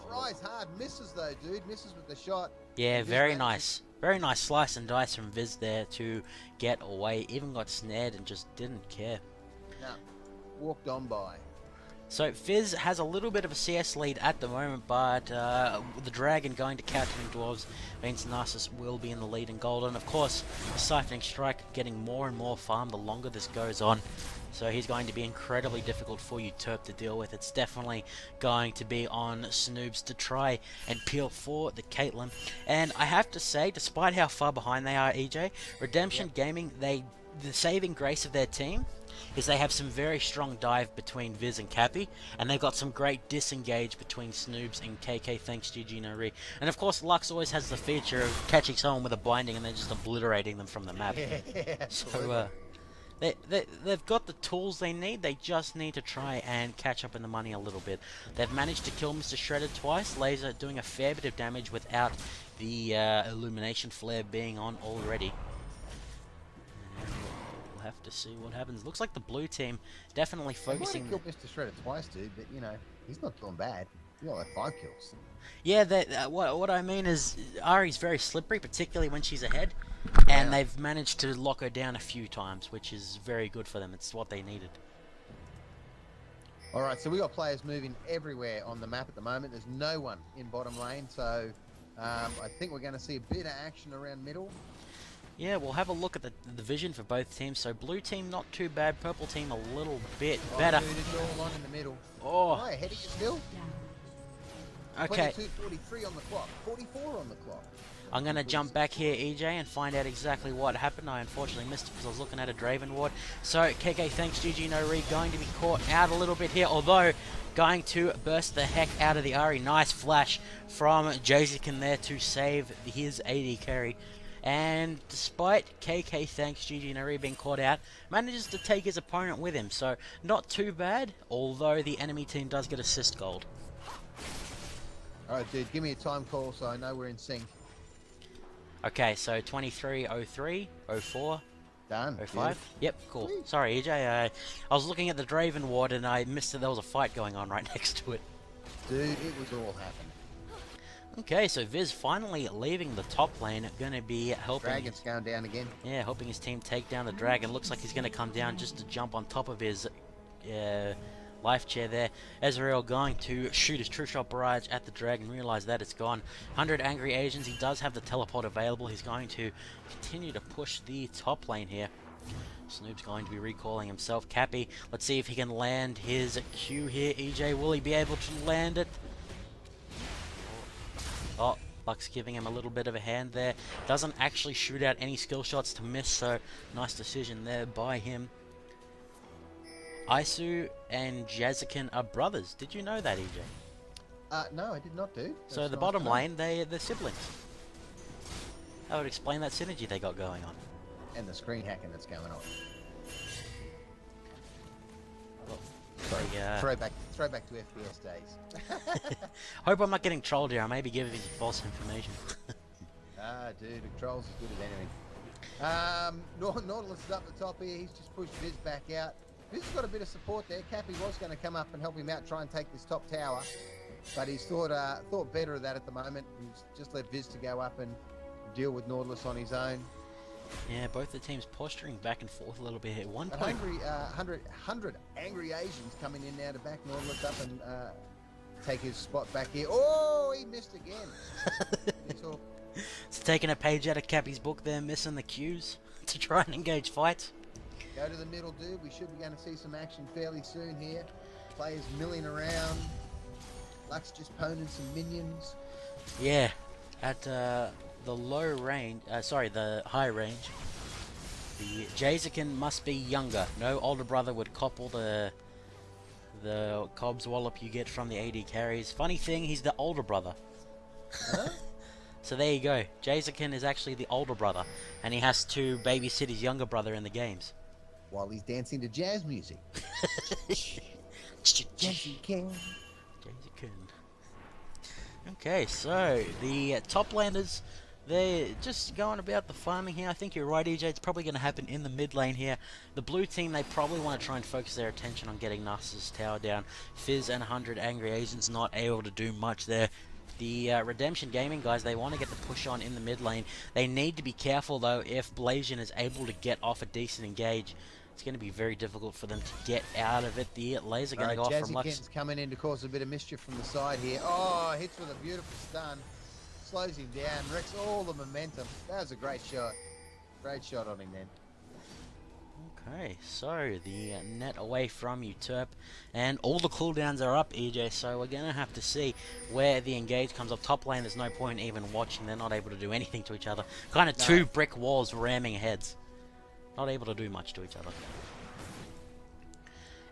Tries hard, misses though, dude. Misses with the shot. Yeah, very nice. Very nice slice and dice from Viz there to get away. Even got snared and just didn't care. No, walked on by. So Fizz has a little bit of a CS lead at the moment, but the Dragon going to Captain Dwarves means Narcissus will be in the lead in gold. And of course, the Siphoning Strike getting more and more farm the longer this goes on. So he's going to be incredibly difficult for you, Terp, to deal with. It's definitely going to be on Snoobs to try and peel for the Caitlyn. And I have to say, despite how far behind they are, EJ, Redemption Gaming, the saving grace of their team is they have some very strong dive between Viz and Cappy, and they've got some great disengage between Snoobs and KK thanks GG No Re. And of course, Lux always has the feature of catching someone with a binding and then just obliterating them from the map. Yeah, so they've got the tools they need. They just need to try and catch up in the money a little bit. They've managed to kill Mr. Shredder twice. Laser doing a fair bit of damage without the illumination flare being on already. We'll have to see what happens. Looks like the blue team definitely focusing. He might have killed Mr. Shredder twice, dude, but you know he's not doing bad. He got like 5 kills. Yeah, what I mean is Ari's very slippery, particularly when she's ahead. And they've managed to lock her down a few times, which is very good for them. It's what they needed. Alright, so we got players moving everywhere on the map at the moment. There's no one in bottom lane, so I think we're going to see a bit of action around middle. Yeah, we'll have a look at the vision for both teams. So blue team not too bad, purple team a little bit better. Dude, it's all on in the middle. Oh, ahead of you still? Okay. 22:43 on the clock, 44 on the clock. I'm going to jump back here, EJ, and find out exactly what happened. I unfortunately missed it because I was looking at a Draven ward. So, KK thanks, GG No Re, going to be caught out a little bit here, although going to burst the heck out of the Ari. Nice flash from Jazekin there to save his AD carry. And despite KK thanks, GG No Re being caught out, manages to take his opponent with him. So, not too bad, although the enemy team does get assist gold. Alright, dude, give me a time call so I know we're in sync. Okay, so 23, 03, 04, Done. 05. Yep, cool. Sweet. Sorry, EJ. I was looking at the Draven ward and I missed that there was a fight going on right next to it. Dude, it was all happening. Okay, so Viz finally leaving the top lane, going to be helping... Dragon's going down again. Yeah, helping his team take down the Dragon. Looks like he's going to come down just to jump on top of his life chair there. Ezreal going to shoot his True Shot Barrage at the Dragon, realize that it's gone. 100 Angry Asians, he does have the teleport available. He's going to continue to push the top lane here. Snoop's going to be recalling himself. Cappy, let's see if he can land his Q here. EJ, will he be able to land it? Oh, Lux giving him a little bit of a hand there. Doesn't actually shoot out any skill shots to miss, so nice decision there by him. Isu and Jazekin are brothers. Did you know that, EJ? No, I did not, dude. So the bottom lane, they're siblings. That would explain that synergy they got going on. And the screen hacking that's going on. Throwback to FPS days. Hope I'm not getting trolled here. I may be giving false information. Dude, the troll's as good as anything. Nautilus is up the top here. He's just pushed Viz back out. Viz has got a bit of support there. Cappy was going to come up and help him out, try and take this top tower. But he's thought better of that at the moment. He's just let Viz to go up and deal with Nautilus on his own. Yeah, both the teams posturing back and forth a little bit. At one But point, 100 angry Asians coming in now to back Nautilus up and take his spot back here. Oh, he missed again. it's taking a page out of Cappy's book there, missing the cues to try and engage fights. Go to the middle, dude. We should be going to see some action fairly soon here. Players milling around. Lux just poning some minions. Yeah, at the low range, the high range, the Jazikin must be younger. No older brother would cop all the cobs wallop you get from the AD carries. Funny thing, he's the older brother. Huh? So there you go. Jazikin is actually the older brother, and he has to babysit his younger brother in the games. While he's dancing to jazz music. Jazikin. Okay, so the top landers, they're just going about the farming here. I think you're right, EJ. It's probably going to happen in the mid lane here. The blue team, they probably want to try and focus their attention on getting Nasus' tower down. Fizz and 100 Angry Asians not able to do much there. The Redemption Gaming guys, they want to get the push on in the mid lane. They need to be careful, though, if Blasian is able to get off a decent engage. It's going to be very difficult for them to get out of it. The laser going to go off from Lux. Jazikin's coming in to cause a bit of mischief from the side here. Oh, hits with a beautiful stun. Slows him down, wrecks all the momentum. That was a great shot. Great shot on him then. Okay, so the net away from you, Terp, and all the cooldowns are up, EJ, so we're going to have to see where the engage comes up. Top lane, there's no point even watching. They're not able to do anything to each other. Kind of two brick walls ramming heads. Not able to do much to each other.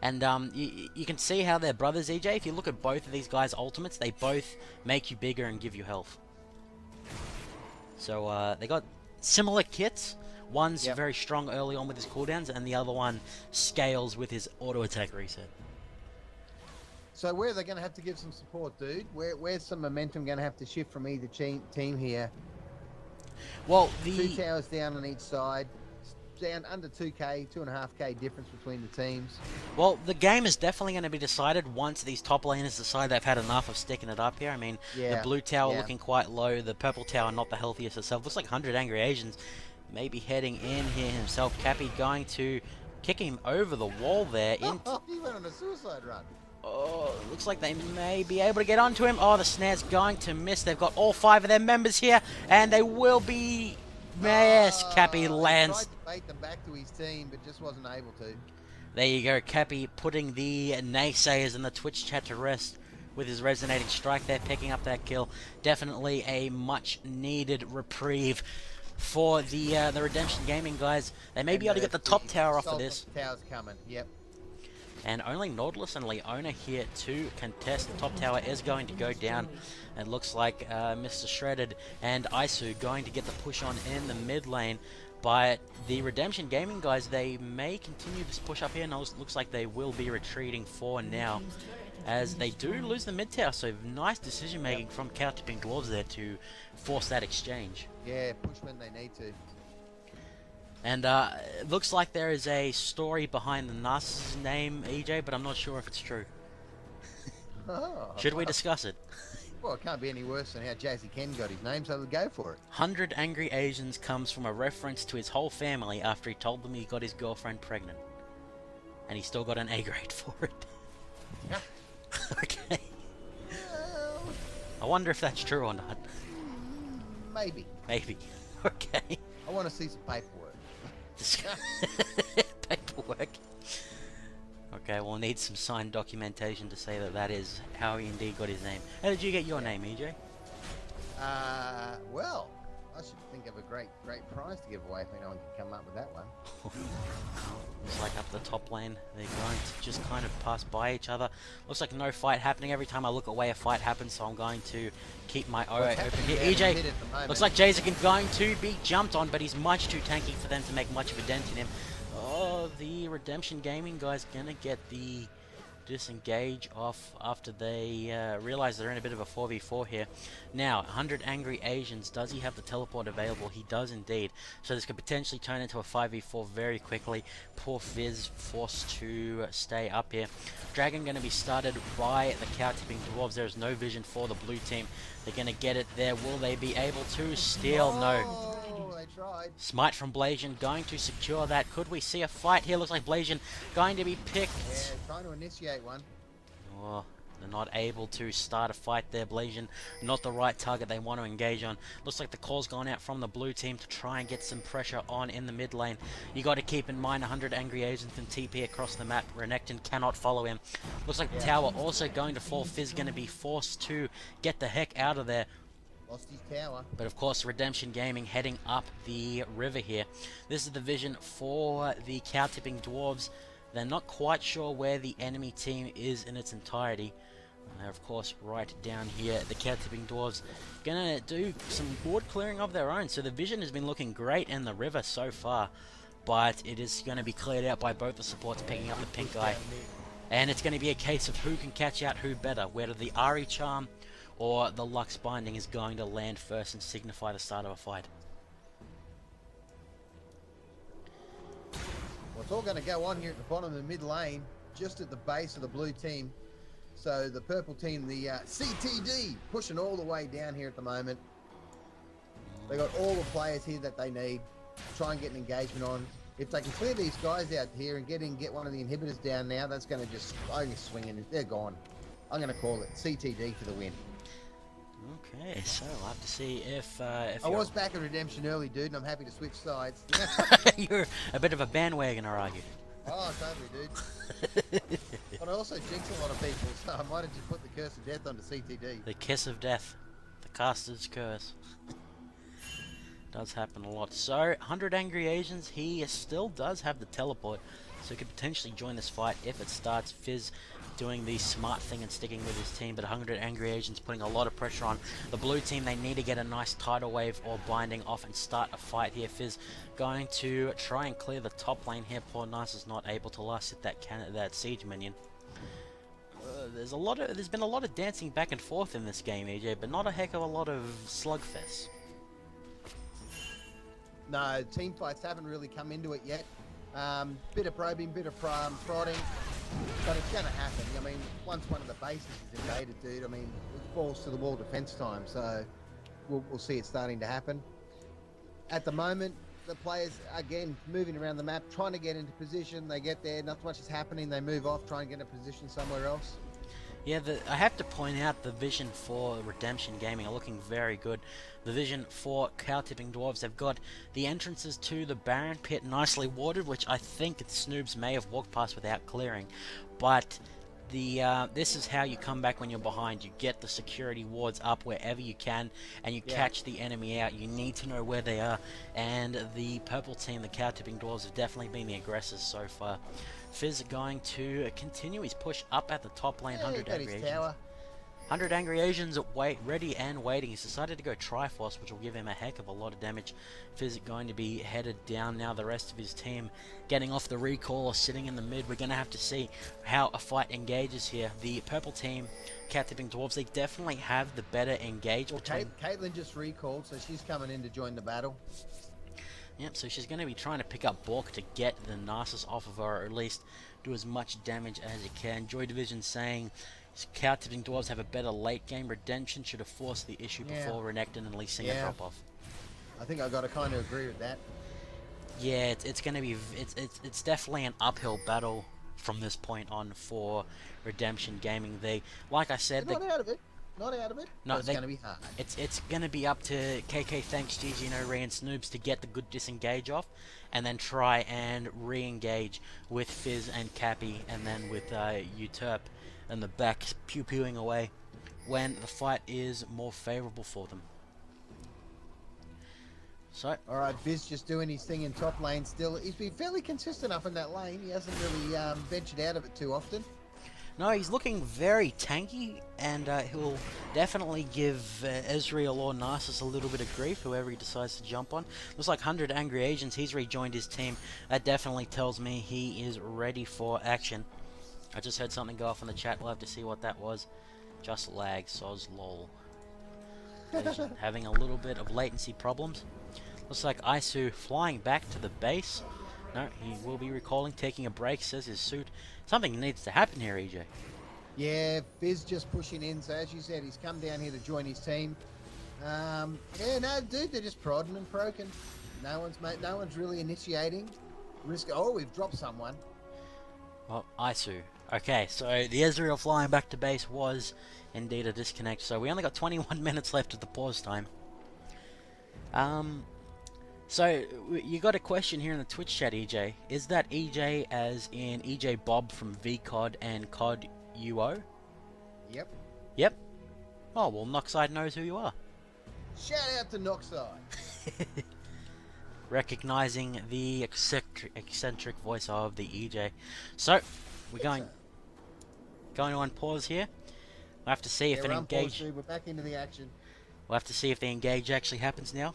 And you can see how they're brothers, EJ. If you look at both of these guys' ultimates, they both make you bigger and give you health. So they got similar kits. One's very strong early on with his cooldowns, and the other one scales with his auto attack reset. So where are they going to have to give some support, dude? Where's some momentum going to have to shift from either team here? Well, two towers down on each side. Down under 2k, 2.5k difference between the teams. Well, the game is definitely going to be decided once these top laners decide they've had enough of sticking it up here. I mean, the blue tower looking quite low, the purple tower not the healthiest itself. Looks like 100 Angry Asians maybe heading in here himself. Cappy going to kick him over the wall there. He went on a suicide run. Oh, looks like they may be able to get onto him. Oh, the snare's going to miss. They've got all 5 of their members here, and they will be... Yes, Cappy lands. He tried to bait them back to his team, but just wasn't able to. There you go, Cappy putting the naysayers in the Twitch chat to rest with his resonating strike there, picking up that kill. Definitely a much-needed reprieve for the Redemption Gaming guys. They may be able to get the top tower off of this. Tower's coming, yep. And only Nautilus and Leona here to contest. The top tower is going to go down. It looks like Mr. Shredded and Isu going to get the push on in the mid lane. But the Redemption Gaming guys, they may continue this push up here. And it looks like they will be retreating for now, as they do lose the mid tower. So nice decision making from counterpicking Dwarves there to force that exchange. Yeah, push when they need to. And it looks like there is a story behind the Nasus' name, EJ, but I'm not sure if it's true. Should we discuss it? Well, it can't be any worse than how Jazzy Ken got his name, so we'll go for it. 100 Angry Asians comes from a reference to his whole family after he told them he got his girlfriend pregnant. And he still got an A grade for it. Yeah. Okay. I wonder if that's true or not. Maybe. Maybe. Okay. I want to see some paperwork. Paperwork. Okay, we'll need some signed documentation to say that that is how he indeed got his name. How did you get your name, EJ? Well, I should think of a great prize to give away if anyone can come up with that one. It's like up the top lane, they're going to just kind of pass by each other. Looks like no fight happening. Every time I look away, a fight happens, so I'm going to keep my eye open here. EJ, looks like Jazikin going to be jumped on, but he's much too tanky for them to make much of a dent in him. Oh, the Redemption Gaming guy's gonna get the disengage off after they realize they're in a bit of a 4v4 here. Now, 100 Angry Asians, does he have the teleport available? He does indeed. So this could potentially turn into a 5v4 very quickly. Poor Fizz forced to stay up here. Dragon going to be started by the cow-tipping Dwarves. There is no vision for the blue team. They're going to get it there. Will they be able to steal? No. They tried. Smite from Blasian going to secure that. Could we see a fight here? Looks like Blasian going to be picked. Yeah, trying to initiate one. Oh, they're not able to start a fight there. Blasian, not the right target they want to engage on. Looks like the call's gone out from the blue team to try and get some pressure on in the mid lane. You got to keep in mind 100 Angry Asians can TP across the map. Renekton cannot follow him. Looks like the tower also going to fall. Fizz going to be forced to get the heck out of there. Lost his tower. But of course, Redemption Gaming heading up the river here. This is the vision for the cow-tipping Dwarves. They're not quite sure where the enemy team is in its entirety. They're of course right down here. The cow-tipping Dwarves gonna do some board clearing of their own. So the vision has been looking great in the river so far. But it is going to be cleared out by both the supports picking up the pink guy. And it's going to be a case of who can catch out who better. Whether the Ari Charm or the Lux Binding is going to land first and signify the start of a fight. Well, it's all going to go on here at the bottom of the mid lane, just at the base of the blue team. So the purple team, the CTD, pushing all the way down here at the moment. They got all the players here that they need to try and get an engagement on. If they can clear these guys out here and get one of the inhibitors down now, that's going to just swing in. They're gone. I'm going to call it CTD for the win. Okay, so I'll have to see if I was back at Redemption early, dude, and I'm happy to switch sides. You're a bit of a bandwagoner, are you? Oh, totally, dude. But I also jinx a lot of people, so I might have just put the curse of death onto CTD. The kiss of death. The caster's curse. Does happen a lot. So, 100 Angry Asians, he still does have the teleport, so he could potentially join this fight if it starts. Fizz doing the smart thing and sticking with his team, but 100 Angry Asians putting a lot of pressure on the blue team. They need to get a nice tidal wave or binding off and start a fight here. Fizz going to try and clear the top lane here. Poor Nice is not able to last hit that siege minion. There's been a lot of dancing back and forth in this game, EJ, but not a heck of a lot of slugfest. No, team fights haven't really come into it yet. Bit of probing, bit of prodding, but it's going to happen. I mean, once one of the bases is invaded, dude, I mean, it falls to the wall defense time, so we'll see it starting to happen. At the moment, the players, again, moving around the map, trying to get into position. They get there, not much is happening. They move off, try and get in a position somewhere else. Yeah, I have to point out the vision for Redemption Gaming are looking very good. The vision for cow-tipping Dwarves, they've got the entrances to the Baron Pit nicely watered, which I think Snoobs may have walked past without clearing. But this is how you come back when you're behind. You get the security wards up wherever you can, and you catch the enemy out. You need to know where they are, and the purple team, the cow-tipping Dwarves, have definitely been the aggressors so far. Fizz going to continue his push up at the top lane. 100 Angry Asians. 100 Angry Asians ready and waiting. He's decided to go Triforce, which will give him a heck of a lot of damage. Fizz going to be headed down now. The rest of his team getting off the recall or sitting in the mid. We're going to have to see how a fight engages here. The purple team, cow-tipping Dwarves, they definitely have the better engage. Well, Caitlyn just recalled, so she's coming in to join the battle. Yep, so she's going to be trying to pick up Bork to get the Narcissus off of her, or at least do as much damage as it can. Joy Division saying cow-tipping Dwarves have a better late game. Redemption should have forced the issue before Renekton and Lee Sin drop off. I think I've got to kind of agree with that. Yeah, it's going to be it's definitely an uphill battle from this point on for Redemption Gaming. They, like I said, they're not out of it. Not out of it. No, it's going to be hard. It's going to be up to KK Thanks, GG No Re and Snoobs to get the good disengage off, and then try and re-engage with Fizz and Cappy, and then with Uturp in the back pew-pewing away when the fight is more favourable for them. So, alright, Fizz just doing his thing in top lane still. He's been fairly consistent up in that lane. He hasn't really ventured out of it too often. No, he's looking very tanky, and he'll definitely give Ezreal or Narcissus a little bit of grief, whoever he decides to jump on. Looks like 100 Angry Asians, he's rejoined his team. That definitely tells me he is ready for action. I just heard something go off in the chat. We'll have to see what that was. Just lag, soz lol. Having a little bit of latency problems. Looks like Isu flying back to the base. No, he will be recalling, taking a break, says his suit. Something needs to happen here, EJ. Yeah, Fizz just pushing in. So as you said, he's come down here to join his team. Yeah, no, dude, they're just prodding and proking. No one's really initiating. Oh, we've dropped someone. Well, Isu. Okay, so the Ezreal flying back to base was indeed a disconnect. So we only got 21 minutes left of the pause time. So you got a question here in the Twitch chat, EJ. Is that EJ as in EJ Bob from VCOD and COD UO? Yep. Yep. Oh, well, Noxide knows who you are. Shout out to Noxide. Recognizing the eccentric voice of the EJ. So, we're going to unpause here. We'll have to see if an engage... We're back into the action. We'll have to see if the engage actually happens now.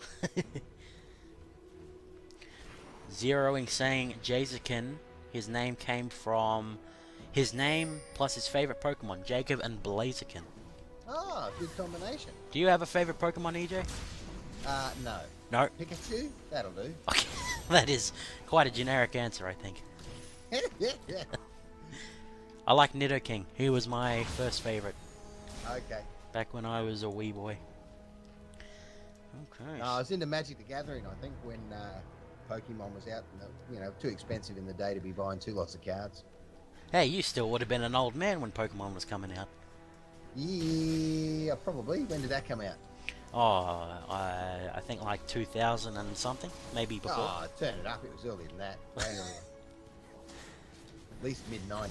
Zeroing saying Jazekin, his name came from his name plus his favorite Pokemon, Jacob and Blaziken. Ah, good combination. Do you have a favorite Pokemon, EJ? No. No? Pikachu? That'll do. Okay, that is quite a generic answer, I think. Yeah. I like Nidoking. He was my first favorite. Okay. Back when I was a wee boy. Okay. I was into Magic the Gathering, I think, when Pokemon was out. And, too expensive in the day to be buying 2 lots of cards. Hey, you still would have been an old man when Pokemon was coming out. Yeah, probably. When did that come out? Oh, I think like 2000 and something, maybe before. Oh, turn it up. It was earlier than that. Way earlier. At least mid-90s.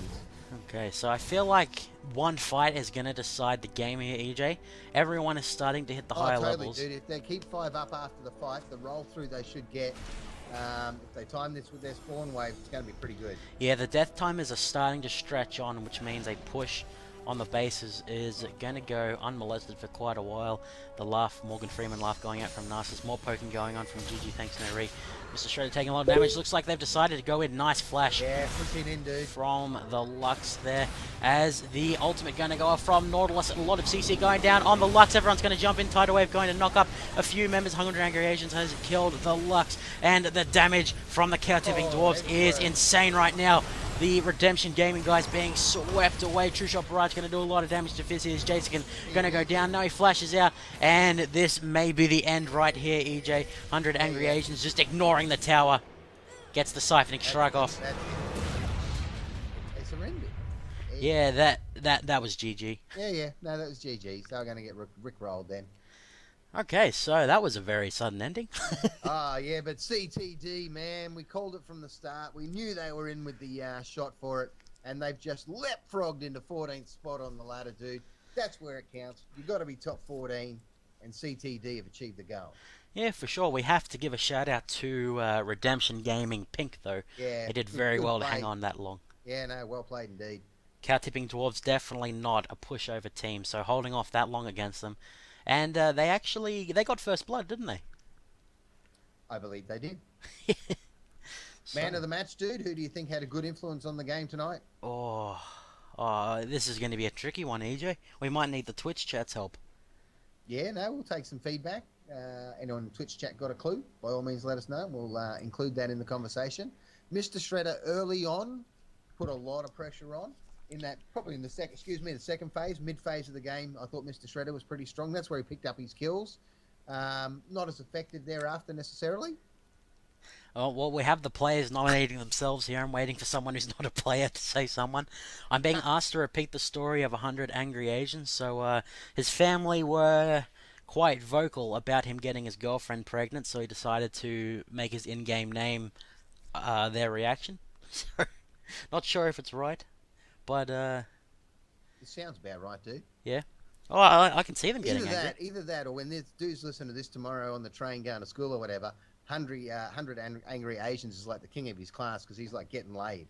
Okay, so I feel like one fight is going to decide the game here, EJ. Everyone is starting to hit the higher levels. Dude. If they keep 5 up after the fight, the roll-through they should get, if they time this with their spawn wave, it's going to be pretty good. Yeah, the death timers are starting to stretch on, which means a push on the bases is going to go unmolested for quite a while. The laugh, Morgan Freeman laugh going out from Narcissus. More poking going on from GG, thanks no re. Mr. Shredder taking a lot of damage. Looks like they've decided to go in. Nice flash. Yeah, pushing in, dude. From the Lux there. As the ultimate going to go off from Nautilus. A lot of CC going down on the Lux. Everyone's going to jump in. Tidal Wave going to knock up a few members. 100 Angry Asians has killed the Lux. And the damage from the cow-tipping Dwarfs is insane right now. The Redemption Gaming guys being swept away. True Shot Barrage going to do a lot of damage to Fizz. Here's Jason going to go down. No, he flashes out. And this may be the end right here, EJ. 100 Angry Asians just ignoring the tower. Gets the Siphoning Shrug off. They surrendered. Yeah, that was GG. Yeah. No, that was GG. So they're going to get rickrolled then. Okay, so that was a very sudden ending. Yeah, but CTD, man, we called it from the start. We knew they were in with the shot for it, and they've just leapfrogged into 14th spot on the ladder, dude. That's where it counts. You've got to be top 14, and CTD have achieved the goal. Yeah, for sure. We have to give a shout out to Redemption Gaming Pink, though. Yeah. They did very well to hang on that long. Yeah, no, well played indeed. Cow-tipping Dwarves definitely not a pushover team, so holding off that long against them. And they got first blood, didn't they? I believe they did. Man of the match, dude. Who do you think had a good influence on the game tonight? Oh, this is going to be a tricky one, EJ. We might need the Twitch chat's help. Yeah, no, we'll take some feedback. Anyone in Twitch chat got a clue? By all means, let us know. We'll include that in the conversation. Mr. Shredder early on put a lot of pressure on. Probably in the second phase, mid-phase of the game, I thought Mr. Shredder was pretty strong. That's where he picked up his kills. Not as effective thereafter necessarily. Oh, well, we have the players nominating themselves here. I'm waiting for someone who's not a player to say someone. I'm being asked to repeat the story of 100 Angry Asians. So his family were quite vocal about him getting his girlfriend pregnant, so he decided to make his in-game name their reaction. So, not sure if it's right. But, it sounds about right, dude. Yeah. Oh, I can see them getting angry. Either that, or when these dudes listen to this tomorrow on the train going to school or whatever, 100 Angry Asians is like the king of his class because he's like getting laid.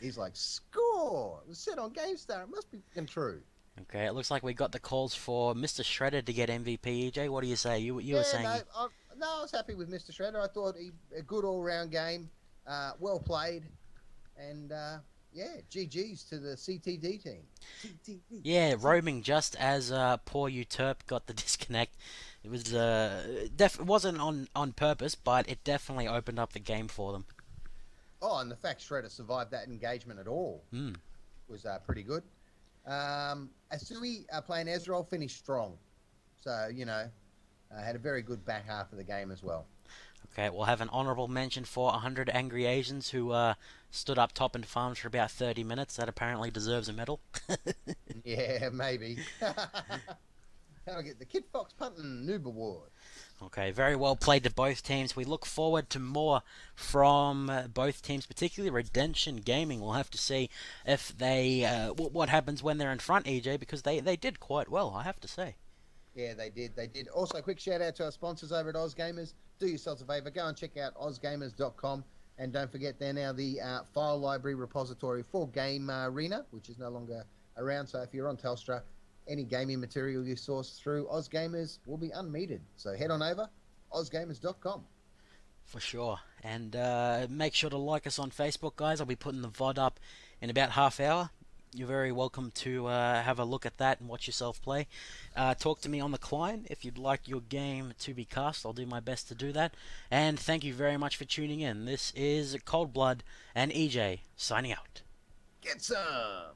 He's like, score! It was said on GameStar. It must be true. Okay, it looks like we got the calls for Mr. Shredder to get MVP, EJ. What do you say? You were saying... No, I was happy with Mr. Shredder. I thought a good all-round game. Well played. And yeah, GG's to the CTD team. CTD. Yeah, roaming just as poor Uterp got the disconnect. It was it wasn't on purpose, but it definitely opened up the game for them. Oh, and the fact Shredder survived that engagement at all was pretty good. Asui playing Ezreal finished strong. So, had a very good back half of the game as well. Okay, we'll have an honourable mention for 100 Angry Asians who stood up top and farmed for about 30 minutes. That apparently deserves a medal. Yeah, maybe. That'll get the Kid Fox Punting Noob Award. Okay, very well played to both teams. We look forward to more from both teams, particularly Redemption Gaming. We'll have to see if they what happens when they're in front, EJ, because they did quite well, I have to say. Yeah, they did. They did. Also, quick shout out to our sponsors over at OzGamers. Do yourselves a favour, go and check out ozgamers.com. And don't forget, they're now the file library repository for Game Arena, which is no longer around. So if you're on Telstra, any gaming material you source through OzGamers will be unmetered. So head on over, ozgamers.com. For sure. And make sure to like us on Facebook, guys. I'll be putting the VOD up in about half hour. You're very welcome to have a look at that and watch yourself play. Talk to me on the client if you'd like your game to be cast. I'll do my best to do that. And thank you very much for tuning in. This is Cold Blood and EJ signing out. Get some!